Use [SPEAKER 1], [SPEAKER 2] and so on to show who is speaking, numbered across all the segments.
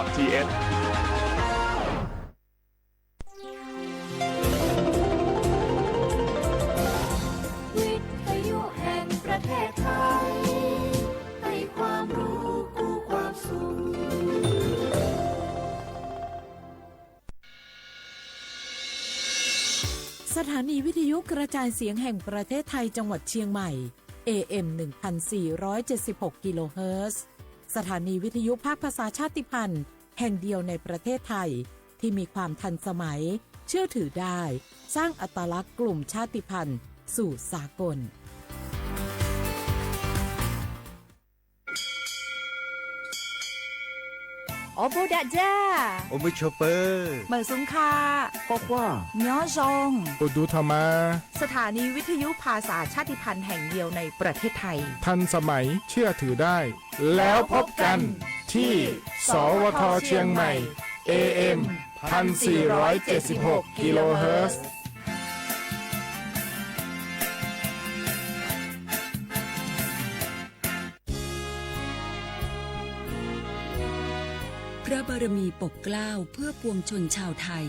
[SPEAKER 1] .th
[SPEAKER 2] วิทยุแห่งประเทศไทยให้ความรู้คู่ความสุข
[SPEAKER 3] สถานีวิทยุกระจายเสียงแห่งประเทศไทยจังหวัดเชียงใหม่ AM 1476 กิโลเฮิรตซ์สถานีวิทยุภาคภาษาชาติพันธุ์แห่งเดียวในประเทศไทยที่มีความทันสมัยเชื่อถือได้สร้างอัตลักษณ์กลุ่มชาติพันธุ์สู่สากล
[SPEAKER 4] โอโบดะจ้า
[SPEAKER 5] โอมิชเปอร์
[SPEAKER 4] เหมือซุงคา
[SPEAKER 5] บอกว่า
[SPEAKER 4] ย้อซง
[SPEAKER 6] อุดูธรรมา
[SPEAKER 4] สถานีวิทยุภาษาชาติพันธุ์แห่งเดียวในประเทศไทย
[SPEAKER 6] ทันสมัยเชื่อถือได้แล้วพบกันที่สวทเชียงใหม่ AM 1476 กิโลเฮิรตซ์
[SPEAKER 7] พระบารมีปกเกล้าเพื่อปวงชนชาวไทย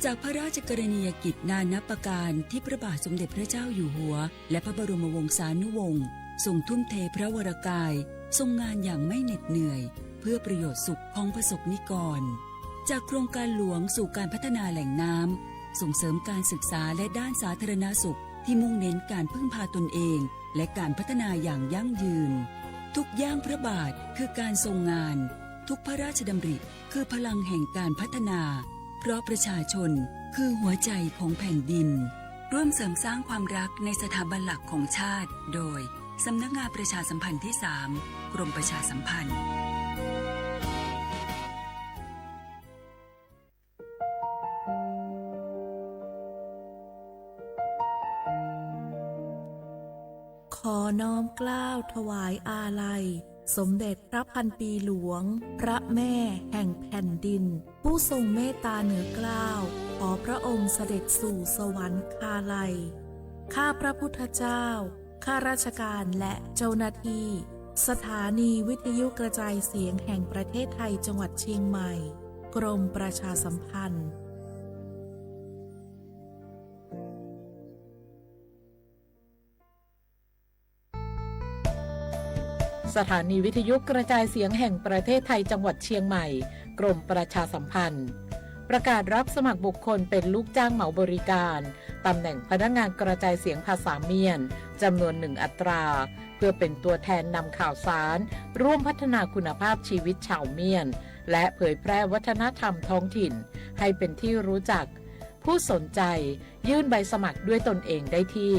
[SPEAKER 7] จากพระราชกรณียกิจนานับประการที่พระบาทสมเด็จพระเจ้าอยู่หัวและพระบรมวงศานุวงศ์ทรงทุ่มเทพระวรกายทรงงานอย่างไม่เหน็ดเหนื่อยเพื่อประโยชน์สุขของประสบนิกรจากโครงการหลวงสู่การพัฒนาแหล่งน้ำส่งเสริมการศึกษาและด้านสาธารณสุขที่มุ่งเน้นการพึ่งพาตนเองและการพัฒนาอย่างยั่งยืนทุกย่างพระบาทคือการทรงงานทุกพระราชดำริคือพลังแห่งการพัฒนาเพราะประชาชนคือหัวใจของแผ่นดินร่วมเสริมสร้างความรักในสถาบันหลักของชาติโดยสำนักงานประชาสัมพันธ์ที่ 3 กรมประชาสัมพันธ์
[SPEAKER 3] ขอน้อมเกล้าถวายอาลัยสมเด็จพระพันปีหลวงพระแม่แห่งแผ่นดินผู้ทรงเมตตาเหนือเกล้าขอพระองค์เสด็จสู่สวรรคาลัยข้าพระพุทธเจ้าข้าราชการและเจ้าหน้าที่สถานีวิทยุกระจายเสียงแห่งประเทศไทยจังหวัดเชียงใหม่กรมประชาสัมพันธ์สถานีวิทยุกระจายเสียงแห่งประเทศไทยจังหวัดเชียงใหม่กรมประชาสัมพันธ์ประกาศรับสมัครบุคคลเป็นลูกจ้างเหมาบริการตำแหน่งพนักงานกระจายเสียงภาษาเมียนจำนวน1 อัตราเพื่อเป็นตัวแทนนำข่าวสารร่วมพัฒนาคุณภาพชีวิตชาวเมียนและเผยแพร่วัฒนธรรมท้องถิ่นให้เป็นที่รู้จักผู้สนใจยื่นใบสมัครด้วยตนเองได้ที่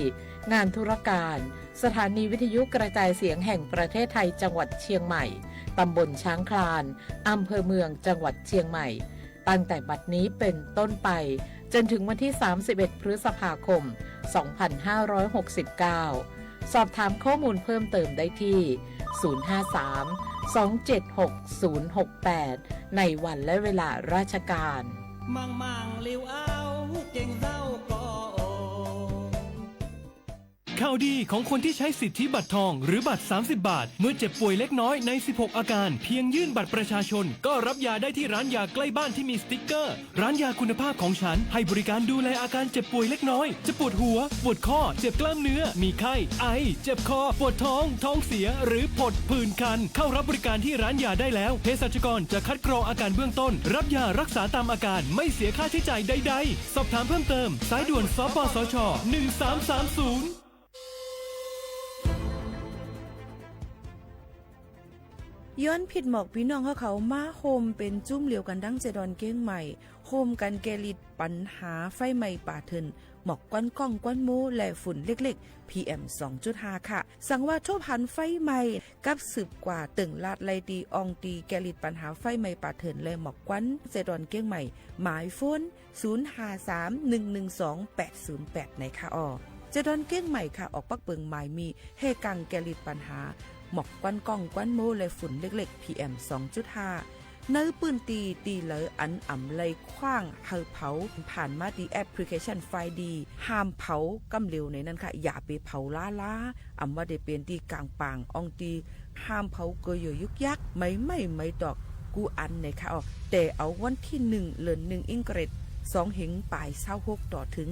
[SPEAKER 3] งานธุรการสถานีวิทยุกระจายเสียงแห่งประเทศไทยจังหวัดเชียงใหม่ตำบลช้างคลานอำเภอเมืองจังหวัดเชียงใหม่ตั้งแต่บัดนี้เป็นต้นไปจนถึงวันที่31พฤษภาคม2569สอบถามข้อมูลเพิ่มเติมได้ที่053-276-068ในวันและเวลาราชการ
[SPEAKER 8] มังเลี้ยวเอาเก่งเจ้าก็ข่าวดีของคนที่ใช้สิทธิบัตรทองหรือบัตร30 บาทเมื่อเจ็บป่วยเล็กน้อยใน16อาการเพียงยื่นบัตรประชาชนก็รับยาได้ที่ร้านยาใกล้บ้านที่มีสติ๊กเกอร์ร้านยาคุณภาพของฉันให้บริการดูแลอาการเจ็บป่วยเล็กน้อยจะปวดหัวปวดข้อเจ็บกล้ามเนื้อมีไข้ไอเจ็บคอปวดท้องเสียหรือผดผื่นคันเข้ารับบริการที่ร้านยาได้แล้วเภสัชกรจะคัดกรองอาการเบื้องต้นรับยารักษาตามอาการไม่เสียค่าใช้จ่ายใดๆสอบถามเพิ่มเติมสายด่วนสปสช1330
[SPEAKER 4] ย้อนผิดหมอกพี่น้องเขามาโฮมเป็นจุ้มเหลียวกันดั้งเจดอนเก้งใหม่โฮมกันแกลิดปัญหาไฟไหม้ป่าเถินหมอกก้อนก้องก้อนมูและฝุ่นเล็กๆ PM 2.5 ค่ะสั่งว่าโชพันไฟไหม้กับสืบกว่าตึงลาดไลตีอองตีแกลิดปัญหาไฟไหม้ป่าเถินและหมอกก้อนเจดอนเก้งใหม่หมายโฟน0531128808ในค่ะเจดอนเก้งใหม่ค่ะออกปักเปิงหมายมีเฮกังแกลิดปัญหาหมอกควันก้องควันโมและฝุ่นเล็กๆ PM 2.5 เนื้อปืนตีเหลออันอ่ำเลยคว้างเฮาเผาผ่านมาดีแอปพลิเคชันไฟดีห้ามเผากำเร็วในนั้นค่ะอย่าไปเผาล้าอ่ำว่าได้เป็นตีกลางปางอองตีห้ามเผาเกยยุกยักไม่ดอก กูอันในค่ะแต่เอาวันที่1เดือน1อิงเกรด2เห็งปลาย26ต่อถึง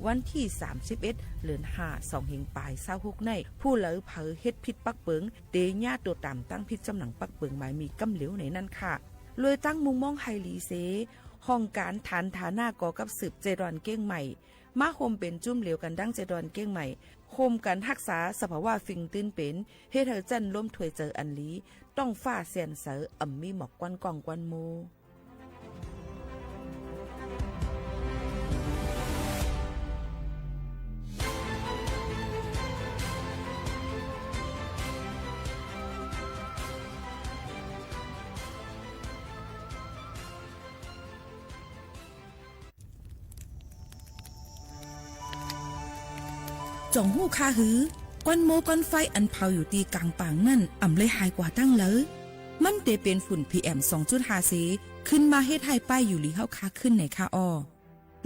[SPEAKER 4] วันที่31เดือน5 2เห็งปลาย26ในผู้เหลอเผอเฮ็ดผิดปักเปิงเตญาตัวตามตั้งผิดจำหนังปักเปิงหมายมีกำเหลวในนั้นค่ะเลยตั้งมุงมองไฮลีเซห้องการฐานฐาหน้าก่อกับสืบเจดอนเก้งใหม่มาโฮมเป็นจุ่มเหลวกันดั้งเจดอนเก้งใหม่โฮมกันรักษาสภาวะฟิงตื้นเป็นเฮ็ดให้จันล้มถวยเจออันลีต้องฟ้าเสียนเสออ่ำมีหมอกกวนกองกวนโมจ่องหู้คาหือก้อนโมก้อนไฟอันเผาอยู่ตีกลางปางนั่นอ่ำเลยหายกว่าตั้งเลยมันเตเป็นฝุ่น PM 2.5 สีขึ้นมาเฮ็ดให้ป้ายอยู่ลีเฮาคาขึ้นในคาออ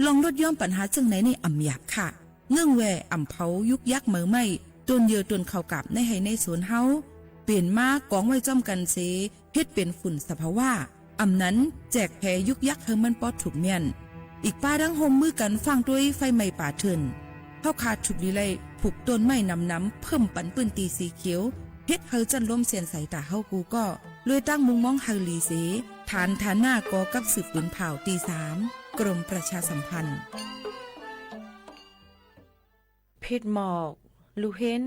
[SPEAKER 4] ลองลดย่อมปัญหาจังไหนในอ่ำหยาบค่ะเงื่องแวอ่ำเผายุกยักเหมือไม่ตนเยือตนเข้ากับในให้ในสวนเฮาเปลี่ยนมากองไว้จ้อมกันเสเฮ็ดเป็นฝุ่นสภาวะอ่ำนั้นแจกแพยุกยักเฮมันปอดถูกเมียนอีกป้าดังโฮมมือกันฟังด้วยไฟไหม้ป่าเถินเฮาขาดฉุกลีไลผูกต้นไม้น้ำเพิ่มปันปืนตีสีเขียวเฮ็ดเฮาจันล้มเสียนใส่ตาเฮากูก็เลยตั้งมุงมองเฮาลีเสฐานหน้ากอกับสืบปืนเผาตี3กรมประชาสัมพันธ์เพชรหมอกลูเห็น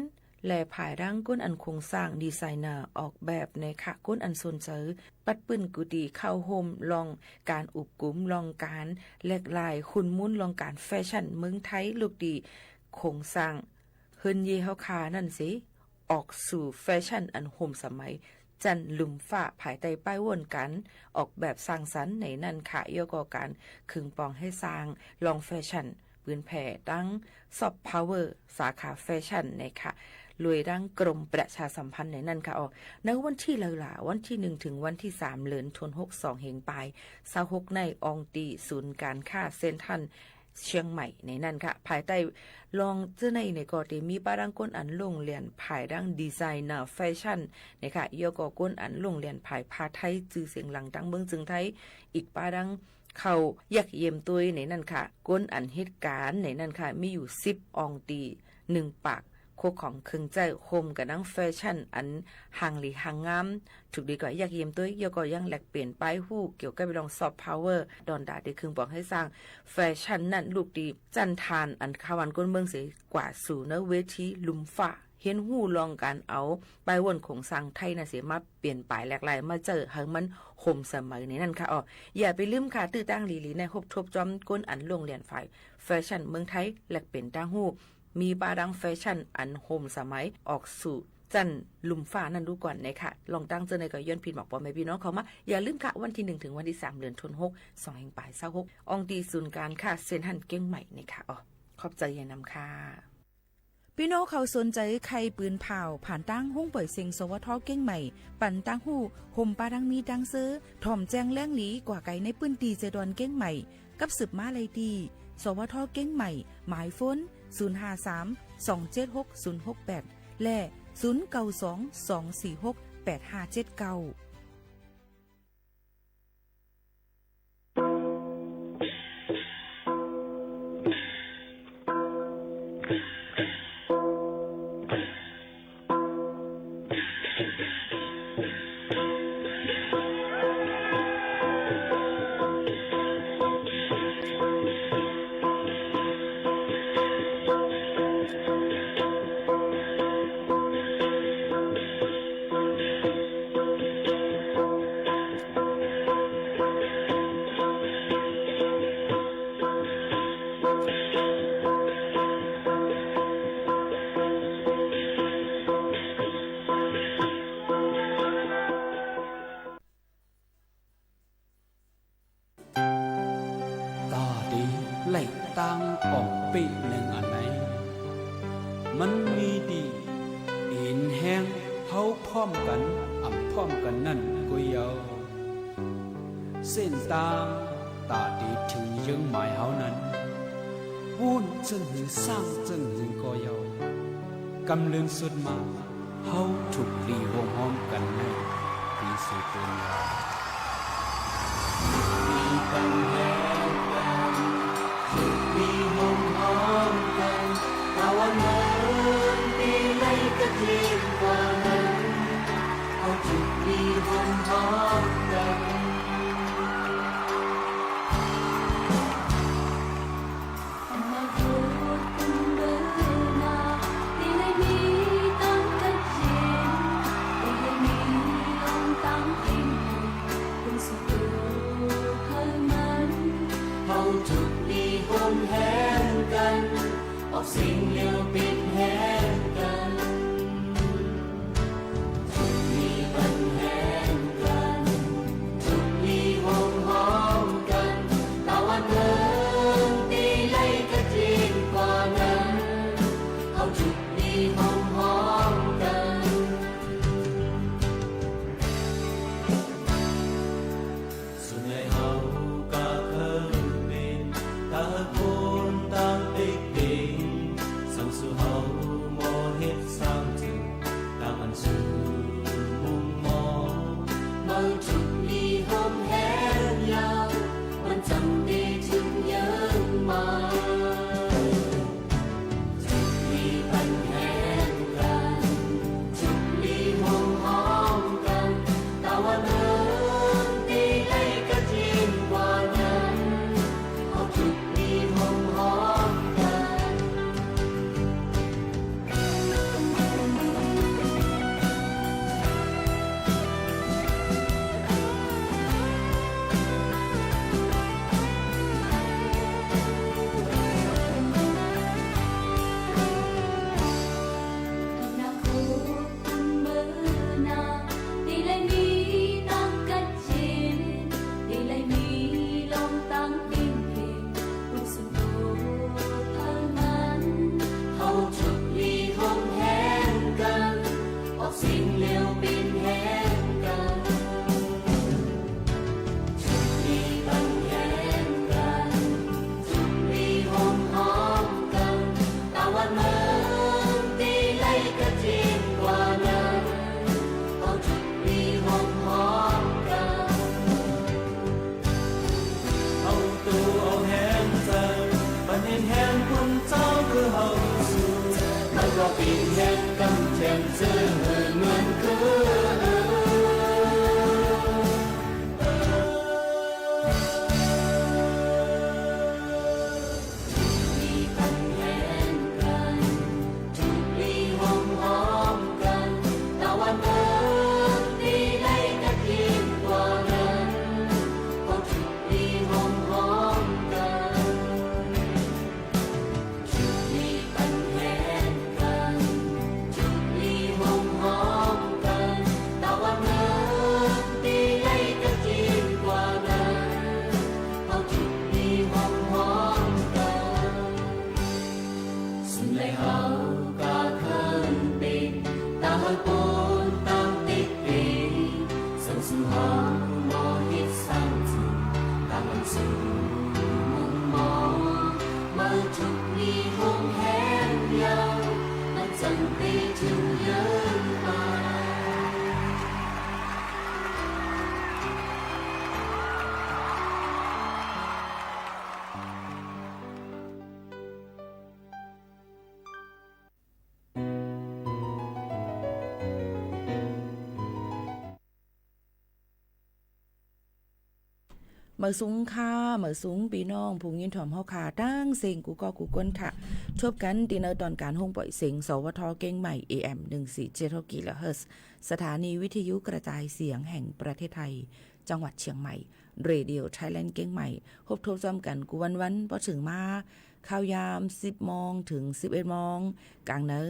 [SPEAKER 4] และผายร่างก้นอันโครงสร้างดีไซเนอร์ออกแบบในค่ะก้นอันสนเจอปัดปืนกุดีเข้าโฮมลองการอุบกุมลองการแหลกลายคุณมุ้นลองการแฟชั่นเมืองไทยลูกดีโครงสร้างเฮินเยเฮาคานั่นสิออกสู่แฟชั่นอันโฮมสมัยจันลุมฟ้าภายใต้ป้ายวนกันออกแบบสร้างสรรค์ในนั่นค่ะเกี่ยวกับการขึงปองให้สร้างลองแฟชั่นปืนแผ่ตั้งซอฟต์พาวเวอร์สาขาแฟชั่นในค่ะลวยดังกรมประชาสัมพันธ์ในนั่นค่ะในวันที่วันที่1ถึงวันที่3เดือนธันวาคม2เฮงปลาย26ในอองตีศูนย์การค้าเซ็นทรัลเชียงใหม่ในนั่นค่ะภายใต้ลองเจ้าในก็ได้มีป้าดังก้นอันลงเรียนภายดังดีไซเนอร์แฟชั่นนะคะเยอะก็ก้นอันลงเรียนภายผ้าไทยจื่อเสียงหลังดังเมืองจึงไทยอีกป้าดังเขายักเยี่ยมตัวในนั่นค่ะก้นอันเหตุการณ์ในนั่นค่ะมีอยู่10อองตี1ปากโคของเครื่องใจโฮมกับนังแฟชั่นอันห่างหลีห่างงามถูกดีกว่าอยากเยี่ยมตัวเยอะก็ยังแหลกเปลี่ยนป้ายหู้เกี่ยวกับไปลองซอฟต์พาวเวอร์ดอนดาได้คืนบอกให้สร้างแฟชั่นนั่นลูกดีจันทานอันคาวันก้นเมืองเสียกว่าสู่เนเวทีลุมฟ้าเห็นหู้ลองการเอาไปวนของสร้างไทยนะเสียมาเปลี่ยนปลายแหลกลายมาเจอให้มันโฮมสมัยนี้นั่นค่ะอย่าไปลืมค่ะตื้อตั้งลีในฮบทบจอมก้นอันลงเรียนฝ่ายแฟชั่นเมืองไทยแหลกเปลี่ยนตั้งหู้มีบาดังแฟชั่นอันโฮมสมัยออกสู่จันลุมฟ้านั่นดูก่อนนะคะลองตั้งเจอในก็ย้อนผิดบอกปอแม่พี่น้องเขามาอย่าลืมค่ะวันที่1ถึงวันที่3เดือนธันวาคม2แห่งปลาย26อองตีศูนย์การค่ะเซ็นทรัลเก้งใหม่นะคะขอบใจอย่านำค่ะพี่น้องเขาสนใจใครปืนเผาผ่านตั้งห้องเปิดเซ็งสวทเก้งใหม่ปั่นตั้งหู้ห่มปาดังมีดังซื้อถ่อมแจ้งแล้งหลีกว่าไก่ในปืนตีเจดอนเก้งใหม่กับสืบมาเลยดีสวทเก้งใหม่หมายฝน053-276-068 และ 092-246-8579
[SPEAKER 1] ตั้งออกปีหนึ่งอันไหนมันมีดีอินแห้งเฮาพร้อมกันอ่ำพร้อมกันนั่นก็ยาวเส้นตางตาดีถึงยังหมายเฮานั้นวุ่นจึงหือสร้างจึงหือก็ยาวกำเลือนสุดมาเฮาถูกรีวงห้อมกันในปีสีปืนยาว
[SPEAKER 2] สิ่งเลวปิดแหงกันทุกมีปัญแหงกันทุกมีห้องห้องกันตะวันเดินตีไล่กระจีนกว่านั้นเอาทุกมีห้องห้องกันส่วนใหญ่เฮาก็เคยเป็นตาคนตามติดติงสังสู่เฮาบ่เฮ็ดสร้างถึงตามอันสู่มุมมองบ่ทุกมีห้องแหงยาวมันจำได้ถึงเยินมาทุกมีปัญแหงกันทุกมีห้องห้องกันตะวันเดินตีได้กระจีนกว่านั้นเอาทุกมีห้องห้องกัน นาคูคุณมือนาตีเลยมีตั้งกัดจินตีเลยมีลมตั้งปิ้งเพลงอุดสุดโตทางนั้นเฮาทุกลีห้องแห้งกันออกสิ่งเลวเป็นแห้งกันทุกลีปันแห้งกันทุกลีห้องห้องกันตะวันเมืองตีไล่กระจีนกว่านั้นเอาทุกลีห้องห้องกันเอาตัวเอาแห้งใจปันเห็นแห้งคุณเจ้าคือเฮาสู่มันก็ปีนแห้งกำแจงเจอเหมือนคือมีปัญแห้งกันทุกลีห้องห้องกันตะวันเดินตีไล่กระจีนกว่านั้นเอาทุกลีห้องห้องกันทุกลีปัญแห้งกันทุกลีห้องห้องกันตะวันเดินตีไล่กระจีนกว่านั้นเอาทุกลีห้องห้องกันสุดเลยเฮาก็เคยเป็นตาปนตามติดปีสังสู่เฮาบ่เฮ็ดซ้ำถึงตามมันสู่มุมมองมาทุกมีห้องแห้งยาวมันจำเป็นถึงเยินมา
[SPEAKER 4] เมื่อสูงค่าเมื่อสูงพี่น้องผู้ยินถ่อมเฮาค่ะตั้งเสียงกูก็กูก้นค่ะชบกันดีเนอร์ตอนการห้องปล่อยเสียงสวทเก่งใหม่ AM 147กิโลเฮิรตซ์สถานีวิทยุกระจายเสียงแห่งประเทศไทยจังหวัดเชียงใหม่เรดิโอไทยแลนด์เก่งใหม่พบทบซ้อมกันกูวันพอถึงมาข่าวยาม 10 โมงถึง 11 โมงกลางเนอ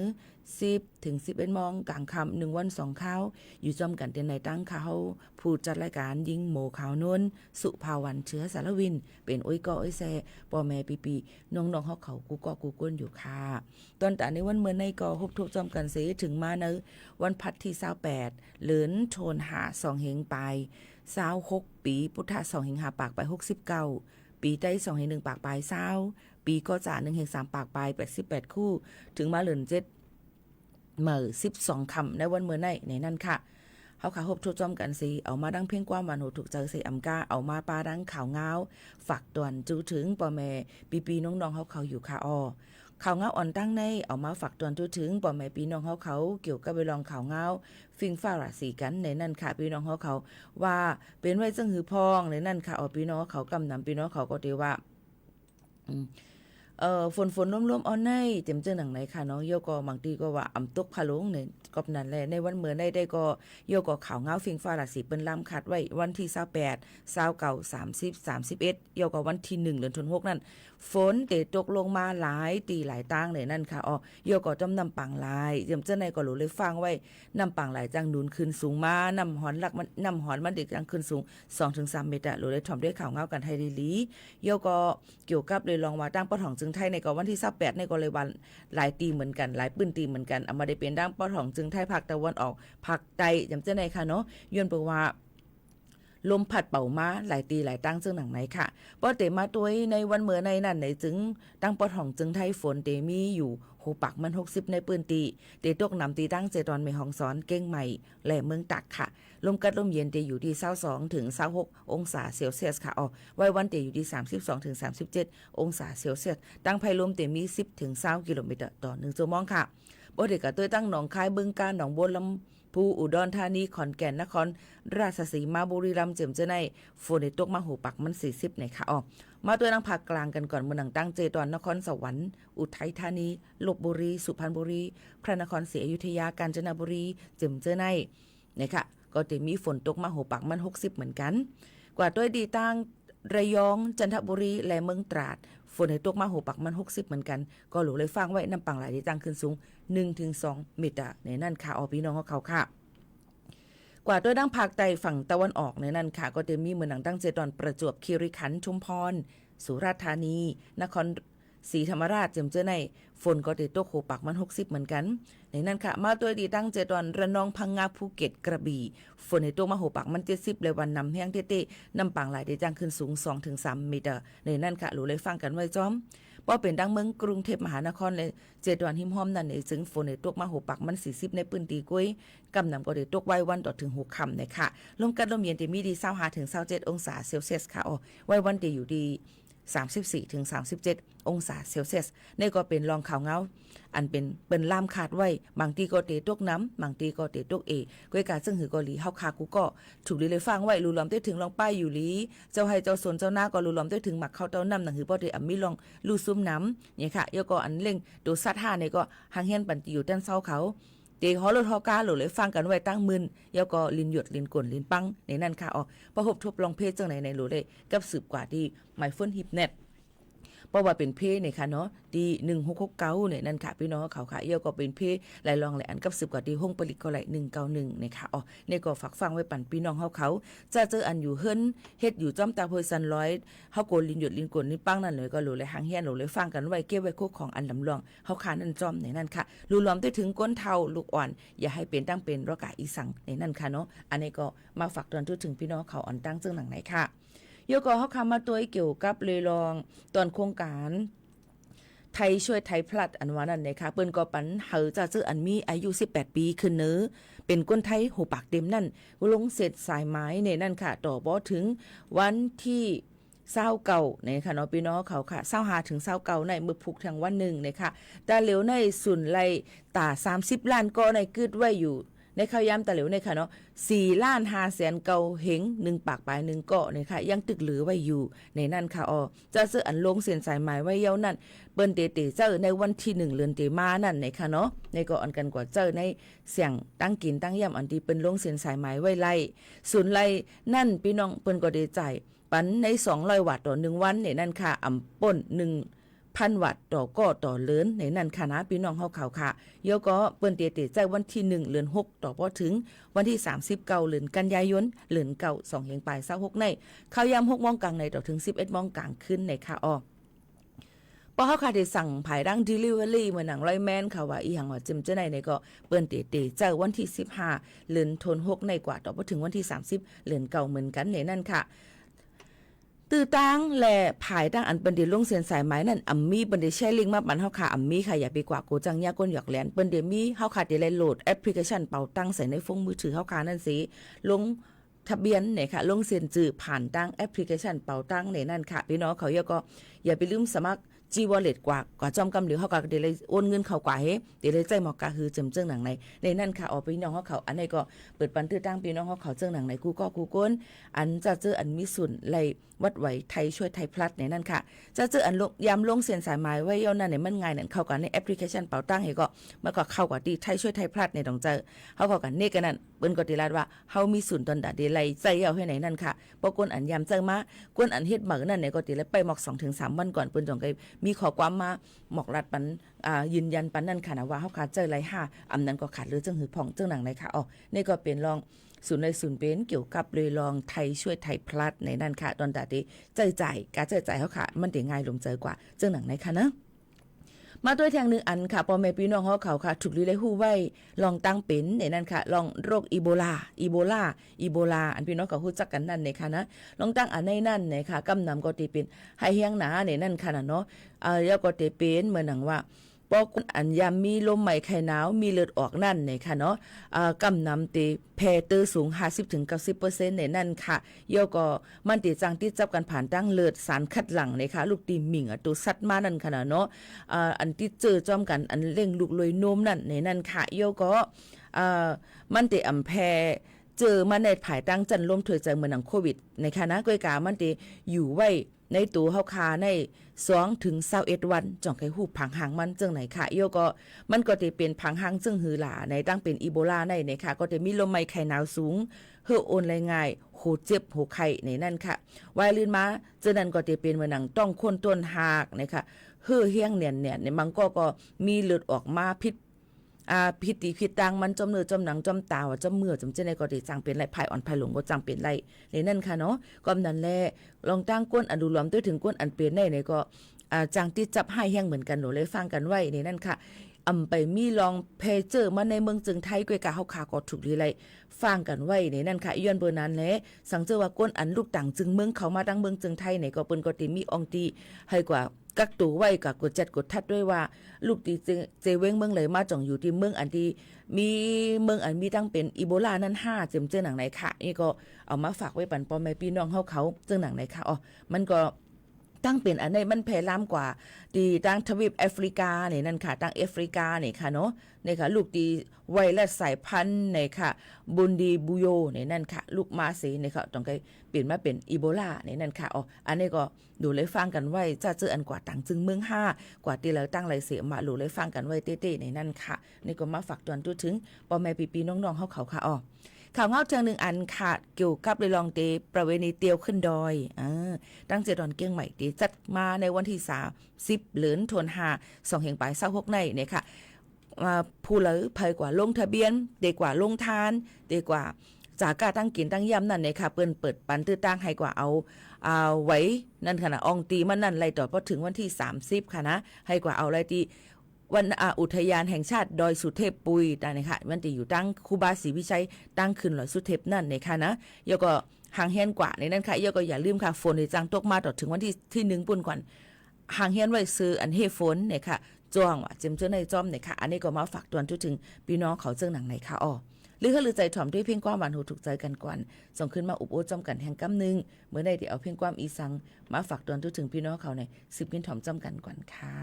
[SPEAKER 4] 10 ถึง 11 โมงกลางค่ำ1วัน2ข่าวอยู่ซ้อมกันในตั้งข่าวผู้จัดรายการยิงโมข่าวนวลสุภาวันเชื้อสารวินเป็นอ้อยกออ้อยแซพ่อแม่ปีๆน้องๆเฮาเขากูก็กูก้นอยู่ค่ะตอนแต่ในวันเมื่อในก็พบทบซ้อมกันเสถึงมาเนอวันพัดที่28เหลือนโทนหา2เฮงไป26ปีพุทธะ2เฮงหาปากไป69ปีใต้2เฮง1ปากปลาย20ปีก็จะ1เฮง3ปากปลาย88คู่ถึงมาเหลือน7เหม่อ12คำในวันเมื่อในนั่นค่ะเฮาขาหบทดจอมกันสิเอามาดังเพียงความหวานหูถูกเจอใส่อำกาเอามาปลาดังข่าวเงาฝากตวนจูถึงป่อแม่ปีน้องๆเฮาเขาอยู่ค่ะข่าวเงาอ่อนตั้งในเอามาฝากตวนจูถึงป่อแม่พี่น้องเฮาเขาเกี่ยวกับไปลองข่าวเงาฟิงฟ้าราศีกันในนั่นค่ะพี่น้องเฮาเขาว่าเป็นไว้จังหือพองในนั่นค่ะพี่น้องเขากำนำพี่น้องเขาก็ดีว่า ฝนร่วมๆเอาในเต็มเจอหนังไหนค่ะเนาะโยก็บางทีก็ว่าอำตกพะลงเนี่ยกอบนั้นแหละในวันเมื่อได้ก็โยก็ข่าวเงาฟิงฟ้าราศีเปิ้นลำคัดไว้วันที่28 29 30 31โยก็วันที่1เดือนธันวาคมนั้นฝนเตตกลงมาหลายตีหลายตั้งเลยนั่นค่ะโยก็จำนำปังหลายเต็มเจอในก็รู้เลยฟังไว้นำปังหลายจังนูนขึ้นสูงมานำหอนหลักมันนำหอนมันเด็กจังขึ้นสูง 2-3 เมตรรู้เลยถ่อมด้วยข่าวเงากันไทยลีโยก็เกี่ยวกับเลยลองว่าตั้งปอถ่องจึงไทยในก็วันที่28ในก็เลยวันหลายตีเหมือนกันหลายปื้นตีเหมือนกันเอามาได้เป็นดังปอถ่องจึงไทยภาคตะวันออกภาคใต้จำเจ้าในค่ะเนาะย้อนเปว่าลมพัดเป่ามาหลายตีหลายตั้งจึงหนังไหนค่ะปอเตมาตัวในวันเมื่อในนั่นไหนจึงตั้งปอถ่องจึงไทยฝนเตมีอยู่โหปักมัน60ในปืนตีเตตกนำตีตั้งเจตอนเมหองสอนเก้งใหม่และเมืองตักค่ะลมกัดลมเย็นเตอยู่ที่22ถึง26องศาเซลเซียสค่ะไว้วันเตอยู่ที่32ถึง37องศาเซลเซียสตั้งไพลมเตมี10ถึง20กิโลเมตรต่อ1ชั่วโมงค่ะบ่ได้กะตัวตั้งหนองคายบึงกาฬหนองบัวลำพูอุดรธานีขอนแก่นนครราชสีมาบุรีรัมย์เจิมเจในฝนตกมาโหปักมัน40ในค่ะมาตัวทางภาคกลางกันก่อนเมืองหนังตั้งเจตอนนครสวรรค์อุทัยธานีลพบุรีสุพรรณบุรีพระนครศรีอยุธยากาญจนบุรีเจิมเจในนะคะก็จะมีฝนตกมาโหปักมัน60เหมือนกันกว่าตัวดีตั้งระยองจันทบุรีและเมืองตราดฝนตกมาโหปักมัน60เหมือนกันก็หลูเลยฟังไว้น้ำปังหลายที่ตั้งขึ้นสูง 1-2 เมตรในนั่นค่ะพี่น้องเขาค่ะกว่าด้วยดั้งภาคใต้ฝั่งตะวันออกในนั่นค่ะก็จะมีเมืองหนังตั้งเจตอนประจวบคีรีขันธ์ชุมพรสุราษฎร์ธานีนครศรีธรรมราชเจิมเจอในฝนก็จะตกโหปักมัน60เหมือนกันในนั่นค่ะมาตัวดีตั้งเจตอนระนองพังงาภูเก็ตกระบี่ฝนในตัวมาโหปักมัน70เลยวันนำแห้งเต้ๆน้ำปังหลายได้จังขึ้นสูง 2-3 เมตรในนั่นค่ะรู้เลยฟังกันไว้จ้อมป้อเป็นดังเมืองกรุงเทพมหานครเลยเจตอนหิมห้อมนั่นในซึ่งฝนในตกมาโหปักมัน40ในปืนตีกุ้ยกำนำก็ได้ตกไว้วันต่อถึง6ค่ำในค่ะลมกัดลมเย็นจะมีดี25ถึง27องศาเซลเซียสค่ะไว้วันจะอยู่ดี34ถึง37องศาเซลเซียสนี่ก็เป็นรองข่าวเงาอันเป็นล่ามขาดไว้บางทีก็เตตกน้ำบางทีก็เตตกก้อยกาซึ่งหือก็หลีเฮาคากูก็ถูกลีเลยฟังไว้รูลอมได้ถึงลองป้ายอยู่ลีเจ้าให้เจ้าสนเจ้าหน้าก็รูลอมได้ถึงหมักเข้าเต้าน้ำหนังหือบ่ได้มีลองลูซุ่มน้ำเนี่ยค่ะยก็อันเร่งตัวซัด5เนี่ยก็หางเฮียนปันติอยู่ด้านเซาเขาเตฮอลฮอกาหรือเลยฟังกันไว้ตั้งมึนแล้วก็ลินหยดลินกลลินปังในนั่นค่ะประหบทบลองเพจจังไหนในรู้เลยกับสืบกว่าที่ไมเฟิลฮิปเน็ตเพราะว่าเป็นเพเนี่ยค่ะเนาะที่1669เนี่ยนั่นค่ะพี่น้องเขาค่ะเยอะก็เป็นเพหลายรองหลายอันกับสืบกว่าที่ห้องผลิตก็หลาย191เนี่ยค่ะเนี่ยก็ฝากฟังไว้ปั่นพี่น้องเขาจะเจออันอยู่เฮิรนเฮ็ดอยู่จ้อมตาโพยซันร้อยเฮาโกลินหยดลินกลลินปังนั่นเลยก็รู้เลยหางเฮียนรู้เลยฟังกันไว้เก็บไว้คุกของอันลำลองเฮาคานั่นจ้อมในนั่นค่ะรู้ล้อมได้ถึงก้นเทาลูกอ่อนอย่าให้เป็นตั้งเป็นรอกะอีสังในนั่นค่ะเนาะอันนี้ก็มาฝากตอนถึงพี่น้องเขาอ่อนตั้งจึงหนังไหนค่ะโยก็เฮาคำมาตัวเกี่ยวกับเลยลองตอนโครงการไทยช่วยไทยพลัดอันว่านั่นนะคะเปิ้นก็ปันเฮาจะซื้ออันมีอายุ18ปีขึ้นเนอเป็นคนไทยหูปากเต็มนั่นลงเสร็จสายไม้ในนั่นค่ะต่อบ่ถึงวันที่29เนี่ยค่ะเนาะพี่น้องเขาค่ะ25ถึง29ในมื้อพุกทางวัน1เนี่ยค่ะแต่เหลียวในสุนไลตา30ล้านก็ในกึดไว้อยู่ในข้าวยามตะเหลวในค่ะเนาะ4,500,000เก่าเหง1ปากปลาย1เกาะเนี่ยค่ะยังตึกเหลือไว้อยู่ในนั่นค่ะจะซื้ออันลงเส้นสายหมายไว้เยานั่นเปิ้นเตเจ้าในวันที่1เดือนเตมานั่นในค่ะเนาะในก็อันกันกว่าเจ้าในเสียงตั้งกินตั้งย่ำอันที่เปิ้นลงเส้นสายหมายไว้ไล่ศูนย์ไล่นั่นพี่น้องเปิ้นก็ได้จ่ายปันใน200วัตต์ต่อ1วันในนั่นค่ะอำป่น1,000 วัตต์ต่อก็ต่อเลือนในนั่นค่ะนะพี่น้องเฮาข่าวค่ะเยอะก็เปิ้นเตใจวันที่1เดือน6ต่อพอถึงวันที่39เดือนกันยายนเดือน9 2เฮงปลาย26ในข้าวยาม6:00 นกลางในต่อถึง 11:00 นกลางคืนในค่ะพอเฮาค่ะได้สั่งภายดัง delivery เหมือนหนังร้อยแมนค่ะว่าอีหยังว่าจิมจะไหนในก็เปิ้นเตเจ้าวันที่15เดือนธันวาคมในกว่าต่อพอถึงวันที่30เดือน9เหมือนกันในนั่นค่ะตื้อตั้งและภายตั้งอันเปิ้นได้ลงเส้นสายไม้นั่นอัมมีเปิ้นได้แชร์ลิงก์มาบันเฮาค่ะอัมมีค่ะอย่าไปกว่าโกจังยาก้นหยอกแหลนเปิ้นได้มีเฮาค่ะได้โหลดแอปพลิเคชันเป่าตังใส่ในโฟนมือถือเฮาค่ะนั่นสิลงทะเบียนเนี่ยค่ะลงเซ็นจื่อผ่านตั้งแอปพลิเคชันเป่าตังในนั่นค่ะพี่น้องเขาก็อย่าไปลืมสมัคร จีวอลเล็ตกว่าจอมกำหรือเฮาก็ได้เลยโอนเงินเข้ากว่าเฮได้เลยใจหมอกกะคือเจิงหนังในนั่นค่ะออกพี่น้องเฮาเขาอันนี้ก็เปิดปันตื้อตั้งพี่น้องเฮาเขาเจิงหนังในกูก็กูก้นอันจะเจออันมีสุนไลวัดไหวไทยช่วยไทยพลัดในนั่นค่ะจะเจออันยามลงเส้นสายหมายไว้ย่อนั่นเนี่ยมันง่ายนั่นเข้ากันในแอปพลิเคชันเป๋าตังเฮก็มันก็เข้ากับที่ไทยช่วยไทยพลัดในต้องเจอเฮาเข้ากันนี่กันนั่นเปิ้นก็ติลาดว่าเฮามีสุนตอนดาได้ไลใจเอาให้ไหนนั่นค่ะบ่กวนอันยามเจอมากวนอันเฮ็ดหมักนั่นเนี่ยก็ติเลยไปหมอก 2-3 วันก่อนเปิ้นจงก็มีข้อความมาหมอกรัดปันยืนยันปันนั่นค่ะนะว่าเฮาขาดเจอไร5อำนั้นก็ขาดหรือจังหือพ่องจังหนังไหนค่ะอ๋อนี่ก็เป็นรองศูนย์ในศูนย์เป็นเกี่ยวกับเลยลองไทยช่วยไทยพลัดในนั่นค่ะตอนดาดีใจการใจเฮาค่ะมันได้ง่ายลงเจอกว่าจังหนังไหนค่ะนะมาด้วยทางนึงอันค่ะพ่อแม่พี่น้องเฮาเขาค่ะถูกลีเลยฮู้ไว้ลองตั้งเป็นในนั่นค่ะลองโรคอีโบลาอันพี่น้องก็ฮู้จักกันนั่นในค่ะนะลองตั้งอันในนั่นในค่ะกำนำก็ติเป็นให้เฮียงหนาในนั่นค่ะนะเนาะแล้วก็ติเป็นเหมือนหนังว่าปอกอันยามมีลมใหม่ไข้หนาวมีเลือดออกนั่นในค่ะเนาะกำนำติแพเตอร์สูง 50-90% ในนั่นค่ะย่อก็มันติจังที่จับกันผ่านตั้งเลือดสารคัดหลั่งในค่ะลูกตีหมิ่งตัวสัตว์มานั่นค่ะเนาะอันที่เจอจอมกันอันเร่งลูกลอยนมนั่นในนั่นค่ะย่อก็มันติอำแพเจอมาในภายตั้งจันลมถวยใจเหมือนหนังโควิดในค่ะนะก้อยกามันติอยู่ไว้ในตัวเฮาคาใน2-21 วันจ่องไข้หูผังหางมันจังไหนค่ะโยก็มันก็จะเป็นผังหางจึงหือหลาในตั้งเป็นอีโบลาในค่ะก็จะมีลมไมไข้หนาวสูงเฮอโอนรายง่ายโหเจ็บโหไข้ในนั่นค่ะวายลื่นมาเจอนั้นก็จะเป็นเหมือนหนังต้องคนต้นหากนะคะเฮอเฮียงเนี่ยในมังก็มีเลือดออกมาพิษพิษตังมันจมเนื้อจมหนังจมตาว่าจมมือจมเจในก็ได้จังเป็นไรภายอ่อนภายหลงก็จังเป็นไรในนั่นค่ะเนาะก็นั่นแหละลองตั้งก้นอันดูรวมด้วยถึงก้นอันเปลี่ยนในก็จังที่จับให้แห้งเหมือนกันหนูเลยฟังกันไว้ในนั่นค่ะไปมีลองเพเจอมาในเมืองจึงไทยกวยกะเฮาขาก็ถูกลีไรฟังกันไว้ในนั่นค่ะย้อนเบอร์นั้นแหละสังเจอว่าก้นอันลูกต่างจึงเมืองเขามาตั้งเมืองจึงไทยในก็เปิ้นก็ติมีองตีให้กว่ากักตัวไว้กับกดจัดกดทัดด้วยว่าลูกตีเจเว้งเมืองเลยมาจ่องอยู่ที่เมืองอันที่มีเมืองอันมีตั้งเป็นอีโบลานั้น5เจอหนังไหนค่ะนี่ก็เอามาฝากไว้ปันพ่อแม่พี่น้องเขาเจอหนังไหนค่ะอ๋อมันก็ตั้งเป็นอันในมันแพร่ล้ำกว่าที่ตั้งทวีปแอฟริกาเนี่ยนั่นค่ะตั้งแอฟริกาเนี่ยค่ะเนาะเนี่ยค่ะลูกตีไวรัสสายพันธุ์เนี่ยค่ะบุนดีบูโยเนี่ยนั่นค่ะลูกมาเสเนี่ยค่ะต้องไปเปลี่ยนมาเป็นอีโบลาเนี่ยนั่นค่ะอ๋ออันนี้ก็ดูเลยฟังกันไว้จะเจออันกว่าต่างจึงเมือง5กว่าที่เราตั้งไรเสียมาดูเลยฟังกันไว้เต้ๆในนั่นค่ะนี่ก็มาฝากตอนตู้ถึงพ่อแม่พี่ๆน้องๆเขาค่ะอ๋อข่าวเงาเชิงหนึ่งอันขาดเกี่ยวกับเลยลองเตประเวณีเตียวขึ้นดอยตั้งเจดอนเกี้ยงใหม่ตีจัดมาในวันที่30เหลือนทวน5 2 แห่งปลาย26ในเนี่ยค่ะผู้เลยเผยกว่าลงทะเบียนเดกว่าลงทานเดกว่าจากการตั้งกินตั้งย่ำนั่นเนี่ยค่ะเปิดปันตื้อตั้งให้กว่าเอาไว้นั่นค่ะนะอองตีมันนั่นไรต่อพอถึงวันที่30ค่ะนะให้กว่าเอาไรที่วันอุทยานแห่งชาติดอยสุเทพปุยนั่นค่ะมันจะอยู่ตั้งคูบาศรีวิชัยตั้งขึ้นลอยสุเทพนั่นเนี่ยค่ะนะแล้วก็ห่างเฮียนกว่าในนั้นค่ะแล้วก็อย่าลืมค่ะฝนในจังตกมาต่อถึงวันที่1ปุ่นก่อนห่างเฮียนไว้ซื้ออันเฮฝนเนี่ยค่ะจ้องว่าเจมเจ้าในจอมเนี่ยค่ะอันนี้ก็มาฝากตวนทุกถึงพี่น้องเขาเจ้าหนังไหนค่ะอ๋อหรือใจถ่อมด้วยเพียงความหวานหูถูกใจกันก่อนส่งขึ้นมาอุบโอจอมกันแห่งกำนึงเมื่อใดที่เอาเพียงความอีสังมาฝากตวนทุกถึงพี่น้องเขาใน10 มินถ่อมจอมกันก่อนค่ะ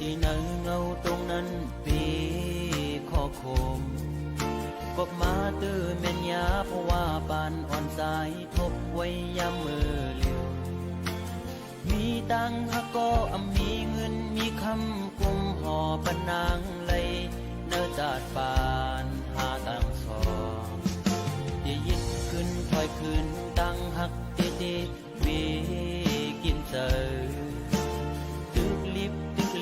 [SPEAKER 2] ที่ไหนเงาตรงนั้นปีขอคมกบมาตื้อเม่นยาเพราะว่าปานอ่อนสายทบไว้ยามมือเลี้ยวมีตังฮักก็มีเงินมีคำกุมห่อปนางเลยเนื้อจาดปานหาตังสองจะยิดขึ้นถอยขึ้นตังฮักเตมีกินเจอ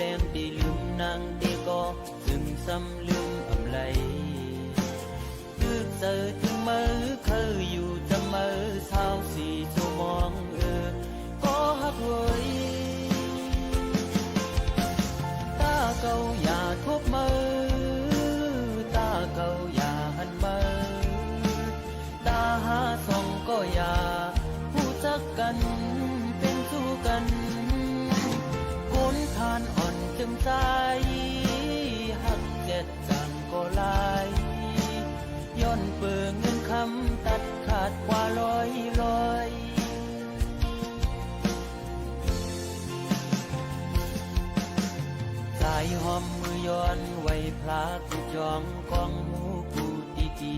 [SPEAKER 2] แรงตีลืมนางตีก็ซึมซ้ำลืมอำไลตึกเจอถึงมือ เก่าอย่าทบมือตาเก่าอย่าหันมือตาหาส่องก็อย่าผู้จักกันเป็นสู้กันคนทานอ่อนจำใจหักเจ็ดจังก็ลายย้อนเปิงเงินคำตัดขาดกว่าลอยสายหอมมือย้อนไว้พลากูจองกองหูกูตี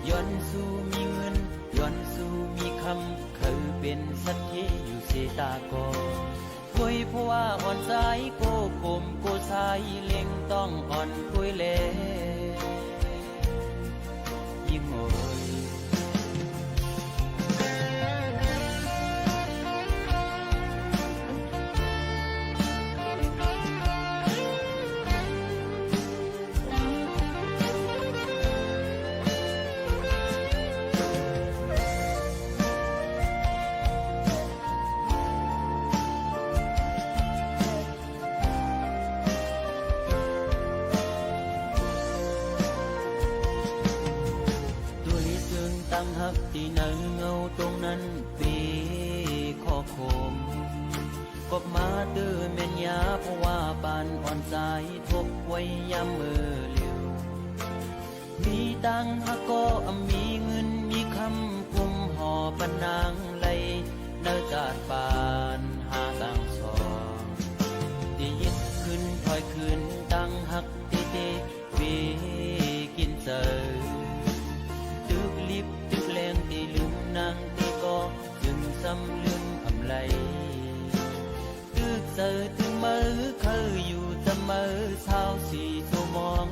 [SPEAKER 2] ย้อนสู้มีเงินย้อนสู้มีคำเคยเป็นสักทีอยู่เสตากอคุยเพราะว่าอ่อนสายโกกลมโกสายเล็งต้องอ่อนคุยเล่ยิ่งโอยตั้งหักที่เนื้อเงาตรงนั้นปีข้อคมกบมาเตือแม่นยาเพราะว่าปานอ่อนสายทบไว้ยามมือเหลียวมีตังหักก็มีเงินมีคำคุมห่อปนางไหลเนื้อจาดปานหาตังสองที่ยึดขึ้นถอยขึ้นตั้งหักที่เตวีกินเจอตึกลิบตึกแรงที่ลืมนางที่ก็จึงซ้ำลืมอำไลตึกเจอถึงมือเคยอยู่เสมอเช้าสี่ชั่วโมง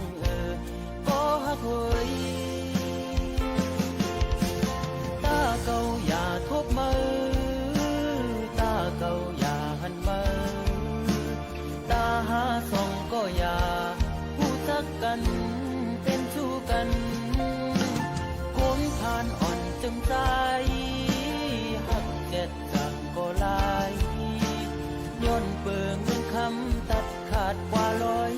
[SPEAKER 2] ก็หักเฮยตาเก่าอย่าทบมือตาเก่าอย่าหันมือตาหาส่องก็อย่าผู้จักกันเป็นชู้กันคนผ่านอ่อนจำใจหักเจ็ดจังก็ลายย้อนเปิงเงินคำตัดขาดกว่าลอย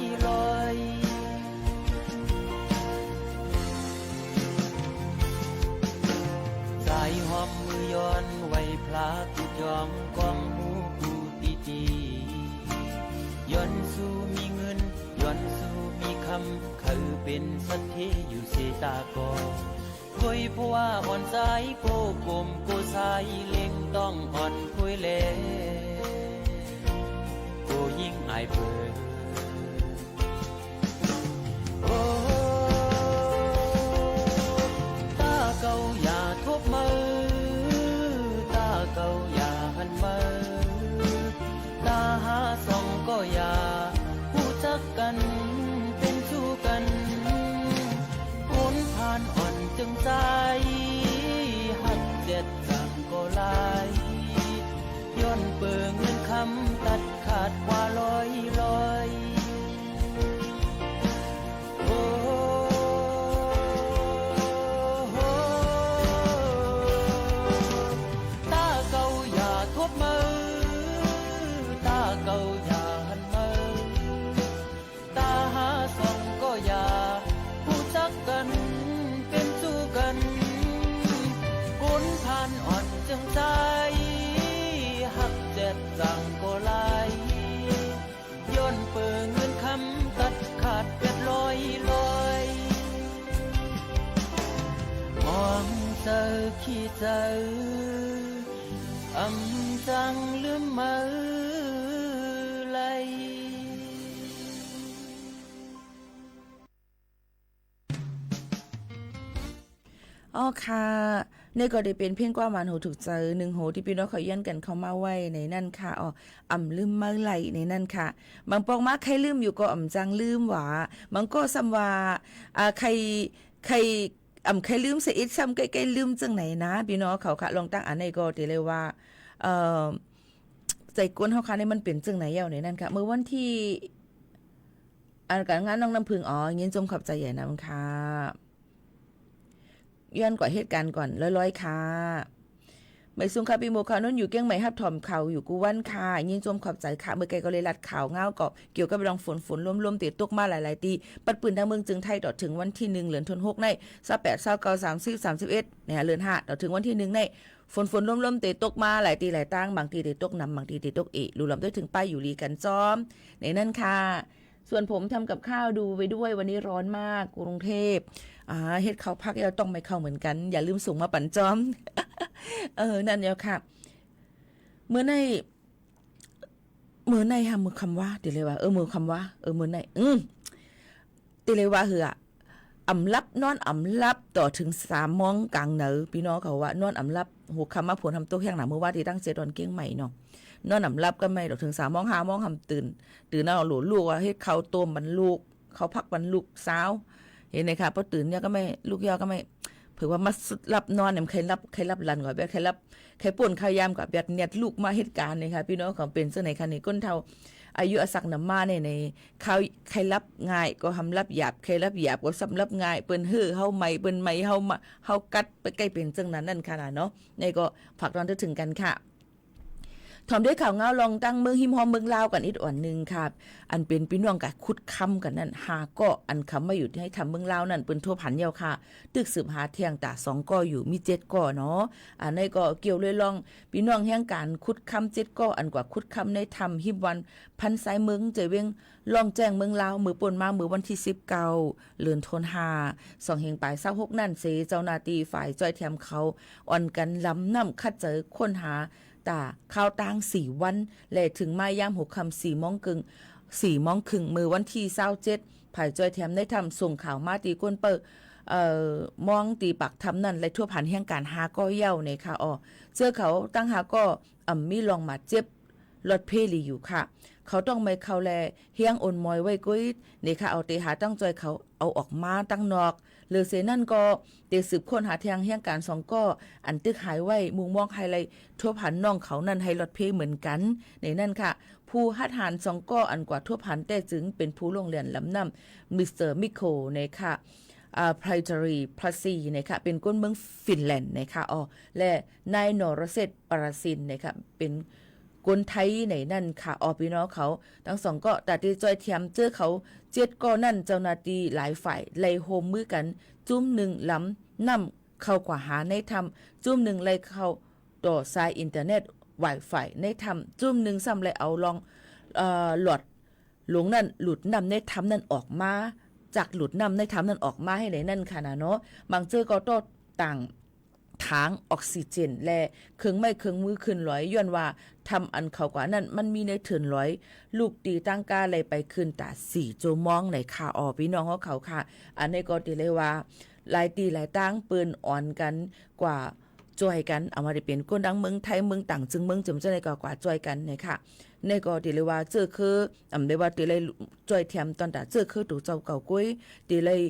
[SPEAKER 2] สายหอมมือย้อนไว้พลากูจองกองหูกูตีย้อนสู้มีเงินย้อนสู้มีคำคือเป็นสักทีอยู่เสตากอคุยเพราะว่าอ่อนสายโกกลมโกสายเล็งต้องอ่อนคุยเล่โกยิ่งอายเปิดโอ้ตาเก่าอย่าทบมือตาเก่าอย่าหันมือตาหาส่องก็อย่าผู้จักกันเป็นชู้กันคนผ่านอ่อนจึงใจหักเจ็ดจังก็ลายย้อนเปิงเงินคำตัดขาดกว่าลอยโอ้ตาเก่าอย่าทบมือตาเก่าอย่าหันมือตาหาส่องก็อย่าผู้จักกันเป็นสู้กันคนผ่านอ่อนจังใจหักเจ็ดจังก็ลายย้อนเปิงเงินคำตัดขาดเป็ดลอยมองเจอขี้เจอจังลืมมือไหล
[SPEAKER 4] อ๋อค่ะนี่ก็ได้เป็นเพียงกว่ามันโหถูกเจอหนึ่งโหที่พี่น้องเขาย้อนกันเข้ามาไว้ในนั่นค่ะอ๋อลืมมาไหลในนั่นค่ะบางปองมาใครลืมอยู่ก็จังลืมหว่าบางก็ซ้ำว่าใครใครลืมเสียอีกซ้ำใกล้ๆลืมจังไหนนะพี่น้องเขาค่ะลองตั้งอันในก็ได้เลยว่าใจกวนเฮาค่ะนี่มันเป็นจังไหนยาวในนั่นค่ะเมื่อวันที่การงานน้องน้ำพึ่งยินจมขอบใจใหญ่นะมั้งค่ะย้อนกว่าเหตุการณ์ก่อนร้อยๆค่ะ ไม่ซุงค่ะพี่โมค่ะนั่นอยู่เก้งใหม่ฮับถอมเขาอยู่กูวันค่ะยินจมขอบใจค่ะเมื่อไกลก็เลยลัดข่าวเงาก็เกี่ยวกับรองฝนลมๆติดตกมาหลายๆตีปัดปืนทางเมืองจึงไทยต่อถึงวันที่1เดือนธันวาคมใน28 29 30 31เนี่ยเดือน5ต่อถึงวันที่1ในฝนลมๆติดตกมาหลายตีหลายตั้งบางตีติดตกนำบางตีติดตกรู้ลำด้วยถึงป้ายอยู่ลีกันจ้อมในนั่นค่ะส่วนผมทำกับข้าวดูไปด้วยวันนี้ร้อนมากกรุงเทพเฮ็ดข้าวพักเราต้องไม่เข้าเหมือนกันอย่าลืมส่งมาปั่นจ้อม นั่นเดียวค่ะเมื่อในค่ะมือคำว่าติเลยว่ามือคำว่ามือในติเลยว่าอำลับนอนอำลับต่อถึง3 โมงกลางเหนือพี่น้องเขาว่านอนอำลับหูคำมาผลทำตัวแข้งหนาเมื่อว่าที่ตั้งเจดอนเก้งใหม่เนาะนอนอำลับก็ไม่ต่อถึง3 โมง5 โมงทำตื่นเอาหลูลูกว่าเฮ็ดข้าวต้มบรรลูกเขาพักบรรลูกสาวเห็นไหมคะพอตื่นเนี่ยก็ไม่ลูกยอก็ไม่เผื่อว่ามาสุดรับนอนเนี่ยใครรับลันก่อนแบบใครป่นขายามกับแบบเน็ตลูกมาเหตุการณ์นะคะพี่น้องของเป็นเสื้อในคันนี้ก้นเท่าอายุอสักน้ำมาในเขาใครรับง่ายก็ทำรับหยาบใครรับหยาบก็ซ้ำรับง่ายเปิ้นเฮาใหม่เปิ้นใหม่เฮากัดไปใกล้เป็นจังนั้นนั่นค่ะเนาะนี่ก็ฝากตอนถึงกันค่ะถอมด้วยข่าวเงาลองตั้งเมืองหิมหอมเมืองลาวกันอีกอ่อนนึงครับอันเป็นพี่น้องกับคุดคำกันนั่นหาก็อันคำมาอยู่ให้ทำเมืองลาวนั่นเป็นทั่วพันเยาค่ะตึกสืบหาเที่ยงตา2 ก็อยู่มี7 ก็เนาะอันนี้ก็เกี่ยวเลยลองพี่น้องแห่งการคุดคำ7 ก็อันกว่าคุดคำในทำหิมวันพันสายเมืองเจเวงลองแจ้งเมืองลาวมือป่นมามือวันที่19เดือนธันวาคม2 เฮงปลาย26นั่นเสเจ้าหน้าที่ฝ่ายจ้อยแถมเขาอ่อนกันล้ำน้ำคัดเจอค้นหาข้าวตัง4 วันและถึงมายาม6 ค่ำ4 โมงครึ่งมือวันที่27ภายจอยแถมได้ทำส่งข่าวมาตีก้นเปิดมองตีปักทำนั่นและทั่วผ่านแห่งการหาก็เย่าในค่ะเสื้อเขาตั้งหาก็มีลองมาเจ็บรถเพลีอยู่ค่ะเขาต้องไม่เข้าแลเฮียงอ่อนมอยไว้กุ้ยนี่ค่ะเอาเตหาตั้งจอยเขาเอาออกมาตั้งนอกหรือเสนั่นก็เตสืบค้นหาทางเฮียงการ2 ก็อันตึกหายไว้มุงมองไฮไลท์ทั่วผันน้องเขานั่นให้รถเพเหมือนกันในนั่นค่ะผู้หัดหาร2 ก็อันกว่าทั่วผันแต่จึงเป็นผู้ลงเรียนลำน้ำมิสเตอร์มิโคในค่ะไพรจารีพลัสซีนะคะเป็นก้นเมืองฟินแลนด์นะคะและนายนอรเซตปราซินนะคะเป็นคนไทยในนั่นค่ะพี่น้องเขาทั้ง2 ก็ตัดที่จอยเทียมเจอเขา7 ก็นั่นเจ้าหน้าที่หลายฝ่ายไล่โฮมมือกันจุ่ม1ล้ำนำเข้ากว่าหาในทำจุ่ม1ไล่เข้าต่อสายอินเทอร์เน็ต Wi-Fi ในทำจุ่ม1ซ้ำไล่เอาลองหลอดหลวงนั่นหลุดนำในทำนั่นออกมาจากหลุดนำในทำนั่นออกมาให้ในนั่นค่ะนะเนาะบางเจอก็ต้องต่างทางออกซิเจนและเครื่องมือขึ้น100ย้อนว่าทำอันเขากว่านั้นมันมีในเถิน100ลูกตีตั้งกาเลยไปขึ้นตา4 โจมองในค่ะพี่น้องเขาค่ะอันนี้ก็ตีเลยว่าหลายตีหลายตั้งปืนอ่อนกันกว่าจอยกันเอามาได้เป็นคนดังเมืองไทยเมืองต่างจึงเมืองจำจะในกว่าจอยกันในค่ะในก็ตีเลยว่าเจอคือได้ว่าตีเลยจอยแถมตอนตาเจอคือตู่เจ้าเก่ากุ้ยตีเลย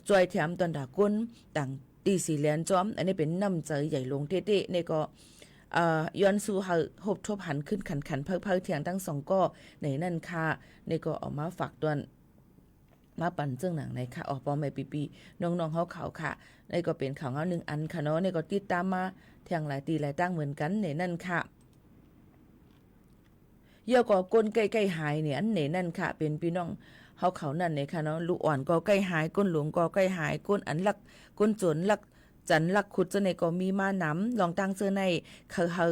[SPEAKER 4] จอยแถมตอนตาก้นต่างตีสีเหรียญจอมอันนี้เป็นน้ำใจใหญ่ลงเต้ๆในก็ย้อนสู่หบทบหันขึ้นขันเพิ่เถียงทั้ง2 ก็ในนั่นค่ะในก็ออกมาฝากตัวมาปั่นเจ้งหนังในค่ะปอไม่ปีน้องๆเขาค่ะในก็เป็นข่าวเงา1 อันค่ะเนาะในก็ติดตามมาเถียงหลายตีหลายตั้งเหมือนกันในนั่นค่ะเยอะก็ก้นใกล้ๆหายเนี่ยอันในนั่นค่ะเป็นพี่น้องเขานั่นในค่ะเนาะลูกอ่อนก็ใกล้หายก้นหลวงก็ใกล้หายก้นอันลักก้นจนลักจันลักขุดจะในก็มีมาน้ำลองตั้งเสื้อในเขา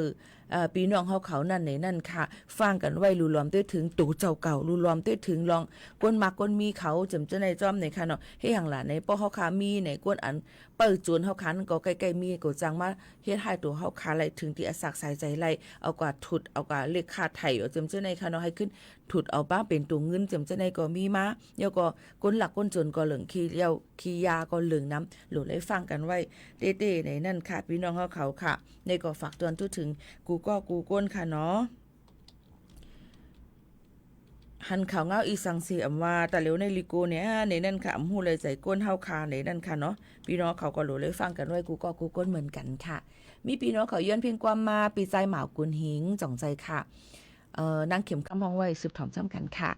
[SPEAKER 4] พี่น้องเขานั่นในนั่นค่ะฟังกันไว้รูรวมด้วยถึงตู่เจ้าเก่ารูรวมด้วยถึงลองก้นมากก้นมีเขาจำจะในจอมในค่ะเนาะให้ห่างหลานในป้อเขาขามีในก้นอันเปิดจวนเขาคันก็ใกล้ๆมีก็จังมาเฮ็ดให้ตัวเขาขาไหลถึงที่อสักสายใจไหลเอากว่าถุดเอากว่าเลขค่าไถ่จำจะในค่ะเนาะให้ขึ้นถุดเอาบ้างเป็นตัวเงินจำจะในก็มีมาเดี๋ยวก็ก้นหลักก้นจนก็เหลืองขี้ยาก็เหลืองน้ำหลุดเลยฟังกันไว้เต้ๆในนั่นค่ะพี่น้องเขาค่ะในก็ฝากเตือนทุกถึงกูก้นค่ะเนาะหันข่าวเงาอีสังสีอำว่าแต่เร็วในลิโกเนี่ยในนั่นค่ะหูเลยใจก้นเฮาคาในนั่นค่ะเนาะพี่น้องเขาก็หลุดเลยฟังกันไว้กูก้นเหมือนกันค่ะมีพี่น้องเขาย้อนเพียงความมาปีใจหมากุนหิงจ่องใจค่ะนางเข็มคำห้องไว้สืบถอมซ้ำกันค่ะ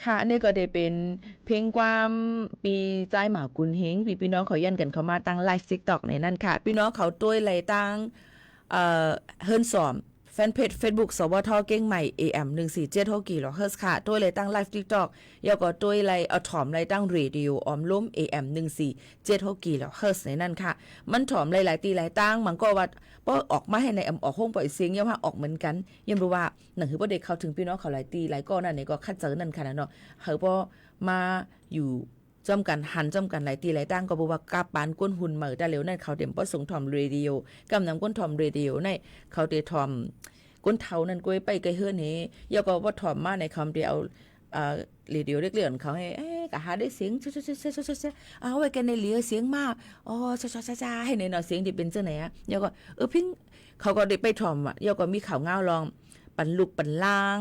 [SPEAKER 4] ค่ะอันนี้ก็ได้เป็นเพลงความปีใจหมากุนเฮงพี่น้องเขายันกันเข้ามาตั้งไลฟ์ TikTok ในนั้นค่ะพี่น้องเขาต้วยไหลตั้งเฮิรนสอมแฟนเพจ Facebook สวทเก้งใหม่ AM 147กิโลเฮิรตซ์ค่ะต้วยไหลตั้งไลฟ์ TikTok ยาวก็ต้วยไหลเอาถ่อมไหลตั้งเรดิโอออมล้ม AM 147กิโลเฮิรตซ์ในนั้นค่ะมันถ่อมหลายๆตีหลายตั้งมันก็ว่าบ่ออกมาให้ในออกห้องปล่อยเสียงยังว่าออกเหมือนกันยังรู้ว่าหนังคือบ่ได้เข้าถึงพี่น้องเขาหลายตีหลายก้อนนั่นนี่ก็คัดเจอนั่นค่ะเนาะเฮาบ่มาอยู่จำกันหันจำกันหลายตีหลายตั้งก็บอกว่ากาปานก้นหุ่นเหมือแต่เหลวนั่นเขาเต็มประสงค์ถ่อมเรดิโอกำนำก้นถ่อมเรดิโอในเขาเตถ่อมก้นเท้านั่นก้อยไปไกลเฮือนนี้ยาก็ว่าถ่อมมาในคำเดียวเรดิโอเล็กๆเขาให้กะหาได้เสียงช้าๆๆๆเอาไว้กันในเหลือเสียงมากอ๋อช้าๆๆให้ในเนาะเสียงที่เป็นจังไหนอ่ะยาก็พิงเขาก็ได้ไปถ่อมอ่ะยาก็มีข่าวง้าวลองปันลุกปันล่าง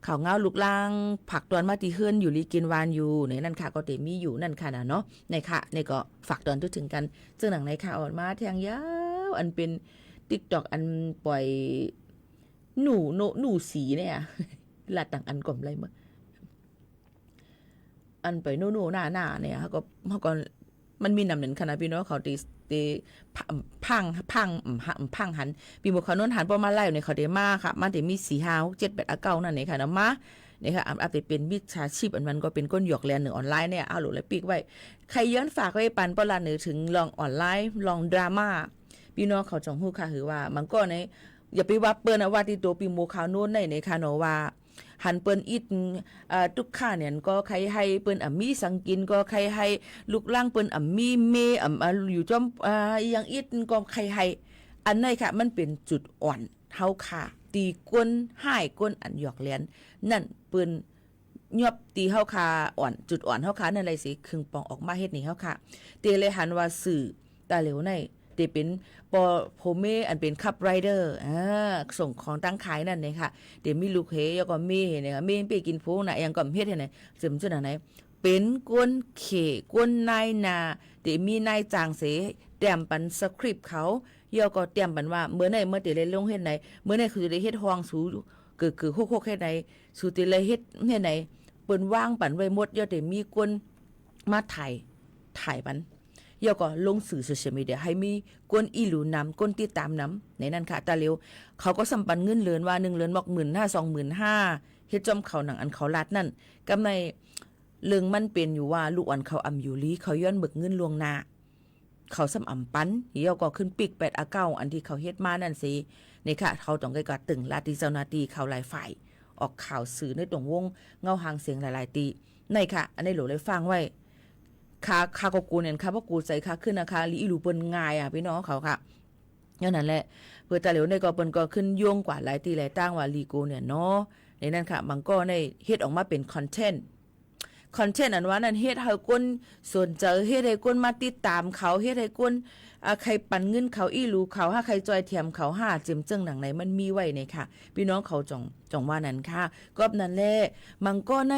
[SPEAKER 4] ข่าวเงาลุกล่างผักตอนมาตีเฮือนอยู่ลีกินวานอยู่ในนั่นค่ะก็เตมีอยู่นั่นค่ะนะเนาะในค่ะในก็ฝากตอนถึงกันซึ่งหนังในค่ะออกมาแทงยาวอันเป็น TikTok อันปล่อยหนูสีเนี่ยลาดต่างอันก่อมอะไรมั้งอันไปหนูหน้าเนี่ยเขาก็มันมีนำหนึ่งคณะพี่น้องเขาตีพังหันปีหมดเขาโน้นหันประมาณไล่ในเขาเดมาค่ะมันเดมี4 5 6 7 8 9นั่นนี่ค่ะนะมาเนี่ยค่ะอาจจะเป็นมิจฉาชีพอันมันก็เป็นก้นหยอกแลนหนึ่งออนไลน์เนี่ยเอาหลุดเลยปีกไว้ใครย้อนฝากไว้ปันปลาหนึ่งถึงลองออนไลน์ลองดราม่าพี่น้องเขาจงหู้ค่ะคือว่ามันก็ในอย่าไปว่าเปิ้นว่าที่ตัวปีโมขาวโน้นในค่ะเนาะว่าหันเปิ้นอิดทุกข้าเนี่ยก็ใครให้เปิ้นมีสังกินก็ใครให้ลูกล่างเปิ้นมีเมอยู่จอมอย่างอิดก็ใครให้อันนั้นค่ะมันเป็นจุดอ่อนเฮาค่ะตีก้นให้ก้นอันหยอกเลียนนั่นเปิ้นยอบตีเฮาค่ะอ่อนจุดอ่อนเฮาค่ะนั่นอะไรสิครึ่งปองออกมาเฮ็ดนี่เฮาค่ะเตเลยหันว่าสื่อตาเหลวในเตเป็นปอโพเมอันเป็นคับไรเดอร์ส่งของตั้งขายนั่นเองค่ะเดี๋ยวมีลูกเฮแล้วก็มีเนี่ยมีไปกินโพน่ะยังก็เฮ็ดให้ไหนซึมจุดไหนเป็นก้นเขก้นนายนาเดี๋ยวมีนายจางเสแต้มปันสคริปต์เขาเยาก็แต้มปันว่าเมื่อไหนเมื่อเดี๋ยวเลยลงเฮ็ดไหนเมื่อไหนคือได้เฮ็ดห้องสูคือโคกๆเฮ็ดไหนสูติเลยเฮ็ดไหนเปิ้นวางปันไว้หมดเยาเดี๋ยวมีก้นมาถ่ายปันยาก็ลงสื่อโซเชียลมีเดียให้มีก้นอีหลูนำก้นติดตามนำในนั้นค่ะตาเร็วเขาก็สัมปันเงินเลือนว่า1 เลือนบอก 15,000 25,000เฮ็ดจอมเขาหนังอันเขาลัดนั่นกำในเรื่องมันเป็นอยู่ว่าลูกอันเขาอำอยู่ลีเขาย้อนเบิกเงินลวงหน้าเขาสำอำปันยาก็ขึ้นปิก8อาเก้าอันที่เขาเฮ็ดมานั่นสินี่ค่ะเขาต้องก็ตึงลาติเจ้าหน้าที่เขาหลายฝ่ายออกข่าวสื่อในตรงวงเงาหางเสียงหลายๆตีในค่ะอันนี้โหลเลยฟังไว้ค่าก็กูเนี่ยค่ะเพราะกูใจค่าขึ้นนะคะลีอีหลูเปิ้นง่ายพี่น้องเขาค่ะอย่างนั้นแหละเพื่อตาเหลวในก็เปิ้นก็ขึ้นโยงกว่าหลายตีหลายตั้งว่าลีกูเนี่ยเนาะในนั้นค่ะบางก็ในเฮ็ดออกมาเป็นคอนเทนต์อันว่านั้นเฮ็ดให้คนสนใจเฮ็ดให้คนมาติดตามเขาเฮ็ดให้คนใครปั่นเงินเขาอีหลูเขาถ้าใครจอยเทียมเขาหาเจิมจึงหนังไหนมันมีไว้เนี่ยค่ะพี่น้องเขาจ่องว่านั้นค่ะก็นั่นแหละมันก็ใน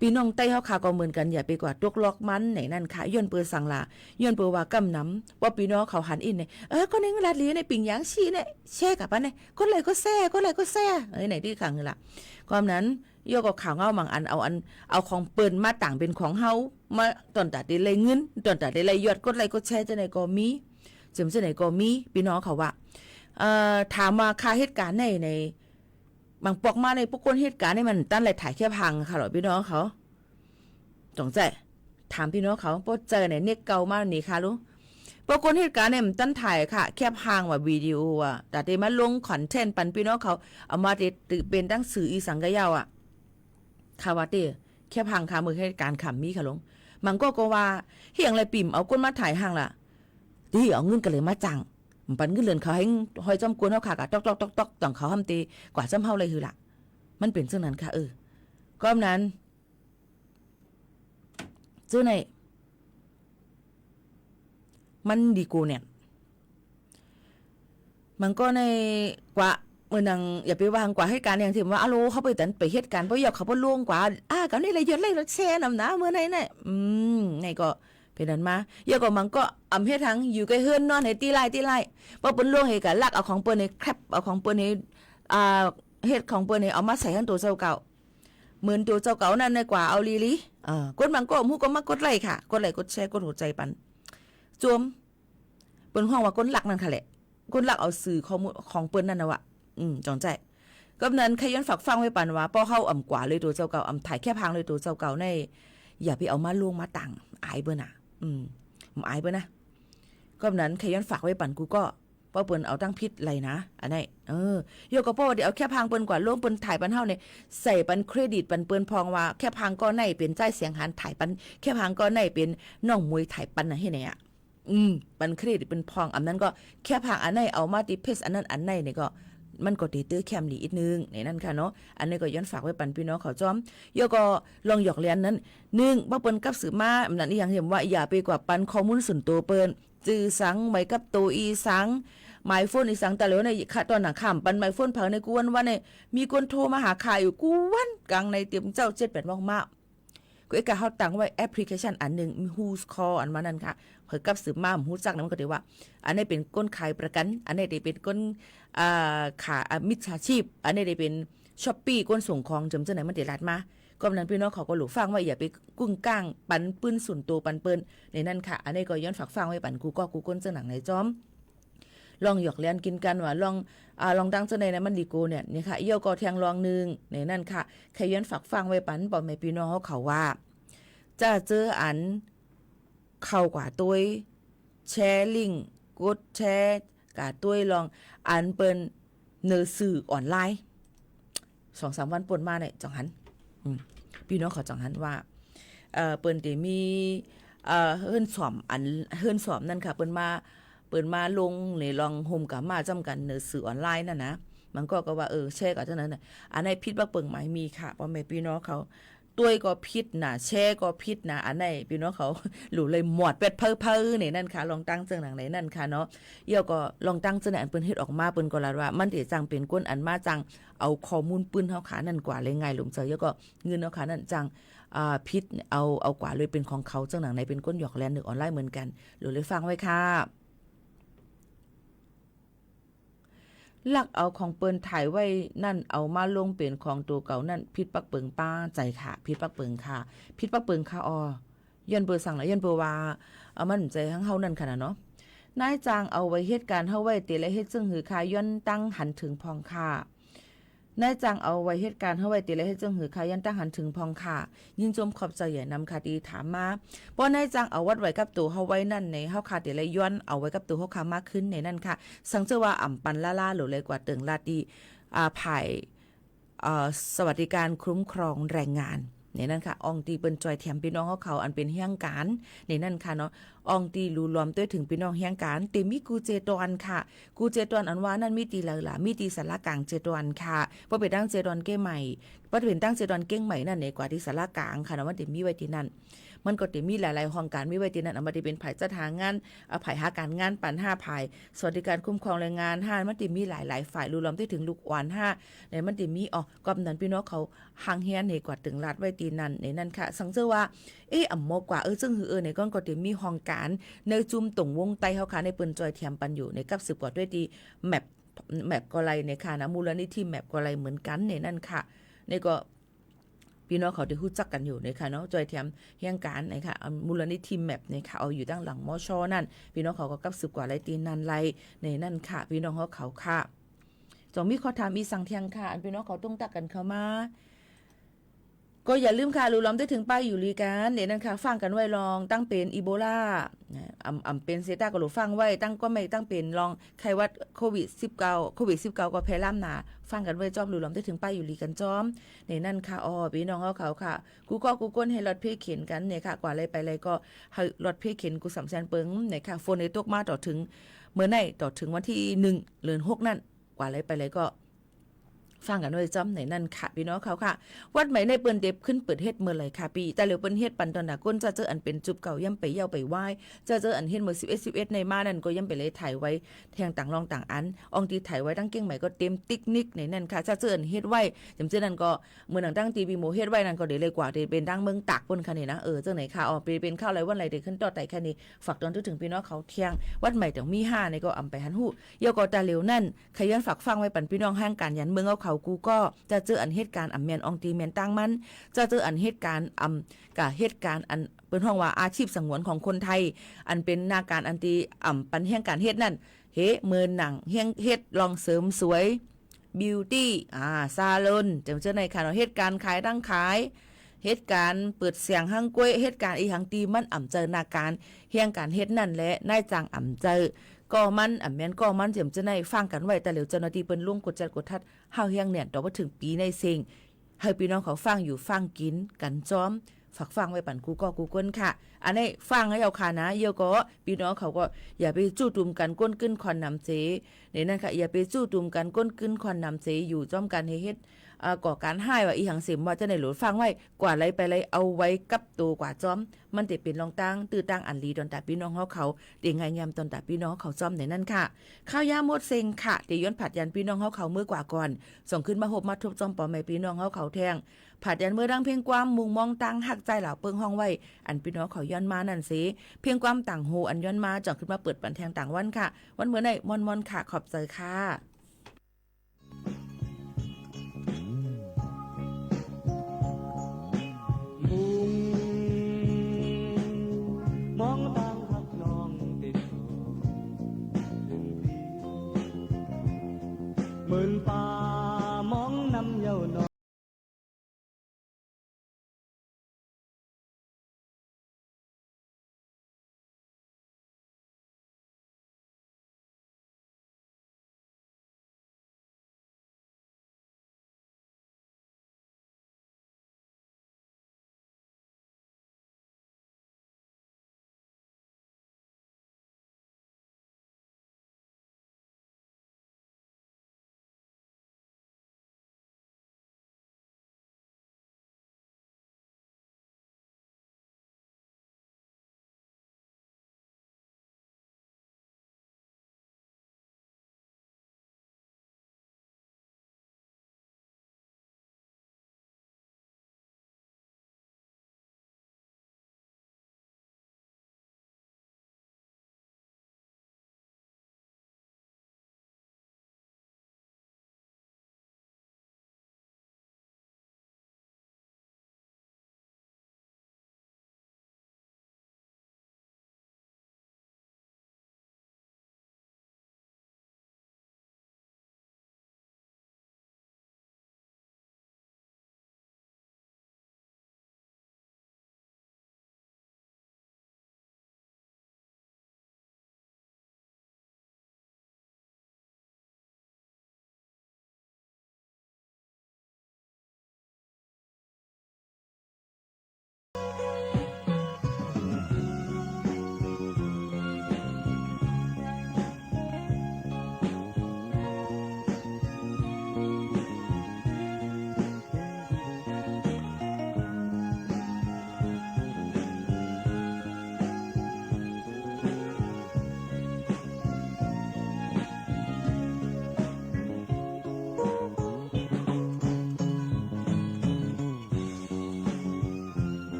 [SPEAKER 4] พี่น้องใต้เฮาค่ะก็เหมือนกันอย่าไปกว่าตกล็อกมันไหนนั่นค่ะย้อนเปิดสังลาย้อนเปิดว่ากำน้ำว่าพี่น้องเขาหันอินเนี่ยก็ในรัดลีในปิ่งหยางชีเนี่ยแช่กับปะเนี่ยคนไรก็แซ่ไหนที่ขังล่ะความนั้นย่อก็ข่าวเงาบางอันเอาของเปิ้นมาต่างเป็นของเฮามาตอนตัดได้เลยเงินตอนตัดได้เลยยอดกดไลค์กดแชร์จังได๋ก็มีจังได๋ก็มีพี่น้องเขาว่าถามว่าค่าเหตุการณ์ในบางปอกมาในพวกคนเหตุการณ์นี่มันตั้นไหลถ่ายแค่พังค่ะหรอพี่น้องเขาจงใจถามพี่น้องเขาพอเจอเนี่ยเน็ตเก่ามากนี่ค่ะรู้พวกคนเหตุการณ์เนี่ยมันตั้นถ่ายค่ะแค่พังว่าวิดีโออ่ะแต่ได้มาลงคอนเทนต์ปันพี่น้องเขาเอามาติเป็นตั้งสื่ออีสังกะยาวอ่ะค่ะว่าเต้แค่พังค่ะมือเหตุการณ์ขำมีค่ะลงมันก็ว่าเฮียงไรปิ่มเอาก้นมาถ่ายห่างล่ะดีเอาเงินกันเลยมาจังปันเงินเลือนเขาให้หอยจอมกวนเขาค่ะกะตอกต่องเขาทำตีกว่าจำเฮาเลยคือล่ะมันเป็นเช่นนั้นค่ะก็นั้นชื่อในมันดีกูเนี่ยมันก็ในกว่าเมื่อนังอย่าไปวางกว่าให้การอย่างที่ว่าอโลเขาไปแต่ไปเหตุการณ์เพราะอยากเขาบ่ล่วงกว่ากันนี่เลยยอดเลยแช่นำนะเมื่อไหร่เนี่ยไงก็เป็นนั้นมาเยอะกว่ามันก็อำเฮ็ดทั้งอยู่ใกล้เฮือนนอนให้ตีไล่เพราะเปิ้นล่วงให้กันลักเอาของเปิ้นให้แคปเอาของเปิ้นให้เฮ็ดของเปิ้นให้เอามาใส่ข้างตัวเจ้าเก่า เหมือนตัวเจ้าเก่านั่นในกว่าเอาลีกดบางก็มูก็มากดไลค์ค่ะกดไลค์กดแชร์กดหัวใจปันจวมเปิ้นห้องว่ากดหลักนั่นค่ะแหละกดหลักเอาสื่อข้อมูลของเปิ้นนั่นนะวะจองใจก็นั้นใครย้อนฝากฟังไว้ปันว่าป้อเข้าอ่ำกว่าเลยตัวเจ้าเก่าอ่ำถ่ายแค่พังเลยตัวเจ้าเก่าในอย่าไปเอามาลวงมาต่างอายเปิ้นน่ะอายเปิ้นนะก็นั้นใครย้อนฝากไว้ปันกูก็ป้อเปิ้นเอาตั้งพิษอะไรนะอันนี้โยก็ป้อเดี๋ยวเอาแค่พังเปิ้นกว่าลวงเปิ้นถ่ายปันเฮาเนี่ยใส่ปันเครดิตปันเปิ้นพองว่าแค่พังก็ในเป็นใจเสียงหันถ่ายปันแค่พังก็ในเป็นน้องมวยถ่ายปันน่ะเฮ็ดไหนอ่ะปันเครดิตเป็นพองอันนั้นก็แค่พังอันไหนเอามาติเพสอันนั้นอันไหนเนี่ยก็มันก็ตีตื้อแคมหลีอีกนึงในนั้นค่ะเนาะอันนี้ก็ย้อนฝากไว้ปันพี่น้องเขาจ้อมโยก็ลองหยอกเลียนนั้น1บ่เปิ้นกับสือมาอันนั้นอีหยังเห็นว่าอย่าไปกว่าปันข้อมูลส่วนตัวเปิ้นจื้อสังไว้กับตัวอีสังหมายโฟนอีสังแต่แล้วในค่ะตอนหนังข้ามปันหมายโฟนเผาในกวนว่าเนี่ยมีคนโทรมาหาข่ายอยู่กวนกลางในเตรียมเจ้า7-8มากก็เอกเฮาตั้งไว้แอปพลิเคชันอันนึงมี Who's Call อันว่านั้นค่ะเพิ่นกับสืบมาฮู้จักนำก็ได้ว่าอันนี้เป็นก้นขายประกันอันนี้ได้เป็นก้นขามิจฉาชีพอันนี้ได้เป็น Shopee ก้นส่งของจำจังไหนมันได้รัดมาก็นั้นพี่น้องเขาก็หลูฟังว่าอย่าไปกุ้งก้างปันปื้นส่วนตัวปันเปิ้นในนั้นค่ะอันนี้ก็ย้อนฝากฟังไว้ปันกูก็กูก้นจังหนังไหนจ้อมลองหยอกเลียนกินกันว่าลองดังจังไหนนะมันดีโกเนี่ยนี่ค่ะเอี่ยวก็แทงลองนึงในนั้นค่ะใครย้อนฝากฟังไว้ปันบอกแม่พี่น้องเขาว่าจะเจออันเข้ากว่าตัวแชร์ลิงก์กดแชร์กาตัวลองอันเปิ้นเนื้อสื่อออนไลน์ 2-3 วันป่นมาเนี่ยจังหันพี่น้องเขาจังหันว่าเปิ้นได้มีเฮิรนสอมอันเฮิรนสอมนั่นค่ะเปิ้นมาลงในลองโฮมกับมาจำกันเนื้อสื่อออนไลน์นั่นนะมันก็ว่าแชร์กับจังนั้นน่ะอันไหนผิดว่าเปิงหมายมีค่ะพ่อแม่พี่น้องเขาตัวก็พิษนะแช่ก็พิษนะอันไหนพี่น้องเขาหลู่เลยหมวดเป็ดเพ้อๆนี่นั่นค่ะลองตั้งเจิงหนังไหนนั่นค่ะเนาะเอี่ยวก็ลองตั้งเจิงอันเปิ้นเฮ็ดออกมาเปิ้นก็ลาว่ามันสิจังเป็นก้นอันมาจังเอาข้อมูลปืนเฮาขานั่นกว่าเลยง่ายหลงเจอเอี่ยวก็เงินเฮาขานั่นจังพิษเอากว่าเลยเป็นของเขาเจิงหนังไหนเป็นก้นหยอกแลนนึกออนไลน์เหมือนกันหลู่เลยฟังไว้ค่ะลักเอาของเปิ้นถ่ายไว้นั่นเอามาลงเป็นของตัวเก่านั่นผิดปักเปิงป้าใจค่ะผิดปักเปิงค่ะผิดปักเปิงค่ะยันเบอร์สั่งแล้วยันเบอร์ว่ามันใจทั้งเฮานั่นค่ะเนาะนายจางเอาไว้เหตุการณ์เฮาไว้เตละเฮ็ดซึ่งหือค่ะย้อนตั้งหันถึงพองค่ะนายจางเอาไว้เหตุการณ์เฮาไว้เตละเฮ็ดซึ่งหือค่ะย้อนตั้งหันถึงพองค่ะยินจมขอบใจใหญ่นำค่ะดีถามมาบ่นายจางเอาวัดไว้กับตัวเฮาไว้นั่นในเฮาค่ะเตละย้อนเอาไว้กับตัวเฮาค่ะมากขึ้นในนั่นค่ะสังเจอว่าอ่ำปันล่าหรือเลยกว่าเติงลาดดีภายสวัสดิการคุ้มครองแรงงานในนั่นค่ะอองตีเปิ้นจอยแถมพี่น้องเขาอันเป็นเฮียงการในนั่นค่ะเนาะอองตีรูรวมด้วยถึงพี่น้องเฮียงการเตมีกูเจตอนค่ะกูเจตอนอันว่านั่นมีตีเหล่ามีตีสารกลางเจตอนค่ะบ่เป็นตั้งเจตอนเก้ใหม่บ่เป็นตั้งเจตอนเก้งใหม่นั่นในกว่าที่สารกลางค่ะเนาะมันมีไว้ที่นั่นมันก็จะมีหลายๆห้องการมีไว้ที่นั่นมันจะเป็นฝ่ายจัดหางานฝ่ายหาการงานปัน5ฝ่ายสวัสดิการคุ้มครองแรงงาน5มันจะมีหลายๆฝ่ายรวมได้ถึงลูกอ่อน5ในมันจะมีกำนันพี่น้องเขาหางเฮียนในกว่าถึงลาดไว้ที่นั่นในนั้นค่ะสังเจอว่าอ่ำมกว่าซึ่งในก้อนก็จะมีห้องการในจุ่มตรงวงไตเฮาค่ะในเปิ้นจอยเทียมปันอยู่ในกับสืบกว่าด้วยดีแมปก็ไลในค่ะนะมูลนิธิแมปก็ไลเหมือนกันในนั่นค่ะในก็พี่น้องเขาได้รู้จักกันอยู่นะคะเนาะจอยเทียมเฮียงการนะคะมูลนิธิแมปนะคะเอาอยู่ด้านหลังมชนั่นพี่น้องเขาก็กับสืบกว่าไรตีนันไลในนั่นค่ะพี่น้องเขาค่ะจงมีข้อถามมีสั่งเทียงค่ะอันพี่น้องเขาต้องตักกันเข้ามาก็อย่าลืมค่ะรู้ล้อมได้ถึงป้ายอยู่ลีกันเดี๋ยวนั้นค่ะฟังกันไว้ลองตั้งเป็นอีโบลาเป็นเซต้าก็หลูฟังไว้ตั้งก็ไม่ตั้งเป็นลองไข้หวัดโควิด19ก็แพร่ล่ำหนาฟังกันไว้จอมรู้ล้อมได้ถึงป้ายอยู่ลีกันจอมในนั่นค่ะพี่น้องเขาค่ะกูก้นให้รถเพเข็นกันเนี่ยค่ะกว่าอะไรไปอะไรก็ให้รถเพเข็นกู300,000เปิงเนี่ยค่ะโฟนในตกมาต่อถึงเมื่อไหนต่อถึงวันที่1เดือน6นั่นกว่าอะไรไปอะไรก็ฟังกันไว้จำไหนนั่นค่ะพี่น้องเขาค่ะวัดใหม่ในเปิ้นเด็บขึ้นเปิดเฮ็ดเมื่อไหร่ค่ะปีแต่เหลียวเปิ้นเฮ็ดปันตอนน่ะก้นจะเจออันเป็นจุบเก่าย่ำไปเย่าไปไหว้จะเจออันเฮ็ดเมื่อ11ในมานั่นก็ย่ำไปเลยถ่ายไว้แทงต่างรองต่างอันอองตีถ่ายไว้ตั้งเก้งใหม่ก็เต็มติ๊กนิกในนั่นค่ะจะเจออันเฮ็ดไว้จำเจอนั่นก็เมื่อหนังตั้งตีบีโมเฮ็ดไว้นั่นก็เดี๋ยวเลยกว่าเดี๋ยวเป็นดังเมืองตากป่นค่ะนี่นะจังไหนค่ะเป็นข้าวไรวันไรเดี๋ยวขึ้นต่อไต่แค่นี้ฝากตอนถึงพี่น้องเขาเที่ยงวัดใหม่ต้องมี5ในก็อำไปหันหู่เยาก็ตาเหลียวนั่นขยันฝากฟังไว้ปันพี่น้องห้างการยันเมืองเอา เขากูก็จะเจออันเหตุการณ์แม่นอองตีแม่นตั้งมันจะเจออันเหตุการณ์กะเหตุการณ์อันเปิ้นฮ้องว่าอาชีพสงวนของคนไทยอันเป็นหน้าการอันตีปันแห่งการเฮ็ดนั่นเฮเมินหนังเฮ็ดลองเสริมสวยบิวตี้ซาลอนจังเจอในค่ะเหตุการณ์ขายตั้งขายเหตุการณ์เปิดเสียงห้างกล้วยเหตุการณ์อีหังตีมันเจอหน้าการเฮียงการเฮ็ดนั่นและนายจ้างเจอก็มันแม่นก็มันเจียมจะในฟังกันไว้แต่เหลียวเจ้าหน้าที่เปิ้นร่วมกดจัดกดทัดเฮาเฮียงเนี่ยต่อว่าถึงปีในเซ็งให้พี่น้องเขาฟังอยู่ฟังกินกันจ้อมฝากฟังไว้ปั่นกูก็กูก้นค่ะอันนี้ฟังให้เอาค่ะนะเยอะก็พี่น้องเขาก็อย่าไปจู้ตุ่มกันก้นกึ้นคอนนำเจในนั้นค่ะอย่าไปจู้ตุ่มกันก้นกึ้นคอนนำเจอยู่จ้อมกันเฮ็ดก่อการให้ว่าอีหังเสียมว่าจะในหลุดฟังไว้กว่าไรไปไรเอาไว้กับตัวกว่าจ้อมมันจะเป็นรองตั้งตื้อตั้งอันลีตอนตาพี่น้องเขาเดี๋ยวไงยามตอนตาพี่น้องเขาจ้อมในนั้นค่ะข้าวยาหมดเซ็งค่ะเดี๋ยวย้อนผัดยันพี่น้องเขาเมื่อกว่าก่อนส่งขึ้นมาหบมาทุบจ้อมปอแม่พี่น้องเขาแทงผัดยันเมื่อดังเพียงความมุงมองตั้งหักใจเหล่าเปิงห้องไว้อันพี่น้องเขาย้อนมานั่นสิเพียงความต่างหูอันย้อนมาจ่อขึ้นมาเปิดปันแทงต่างวันค่ะวันเมื่อไหนมอนค่ะขอบใจค่ะ
[SPEAKER 2] มองตางหักน้องติดหมื่นป่ามองนำเยาวนอง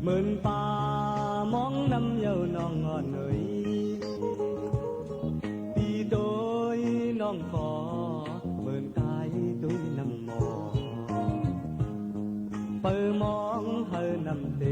[SPEAKER 2] หมื่นป่ามองนำเยาวนองงอนเอ๋ยปีโดยน้องขอหมื่นกายโดยนำหมอเปิดมองเฮอนำเต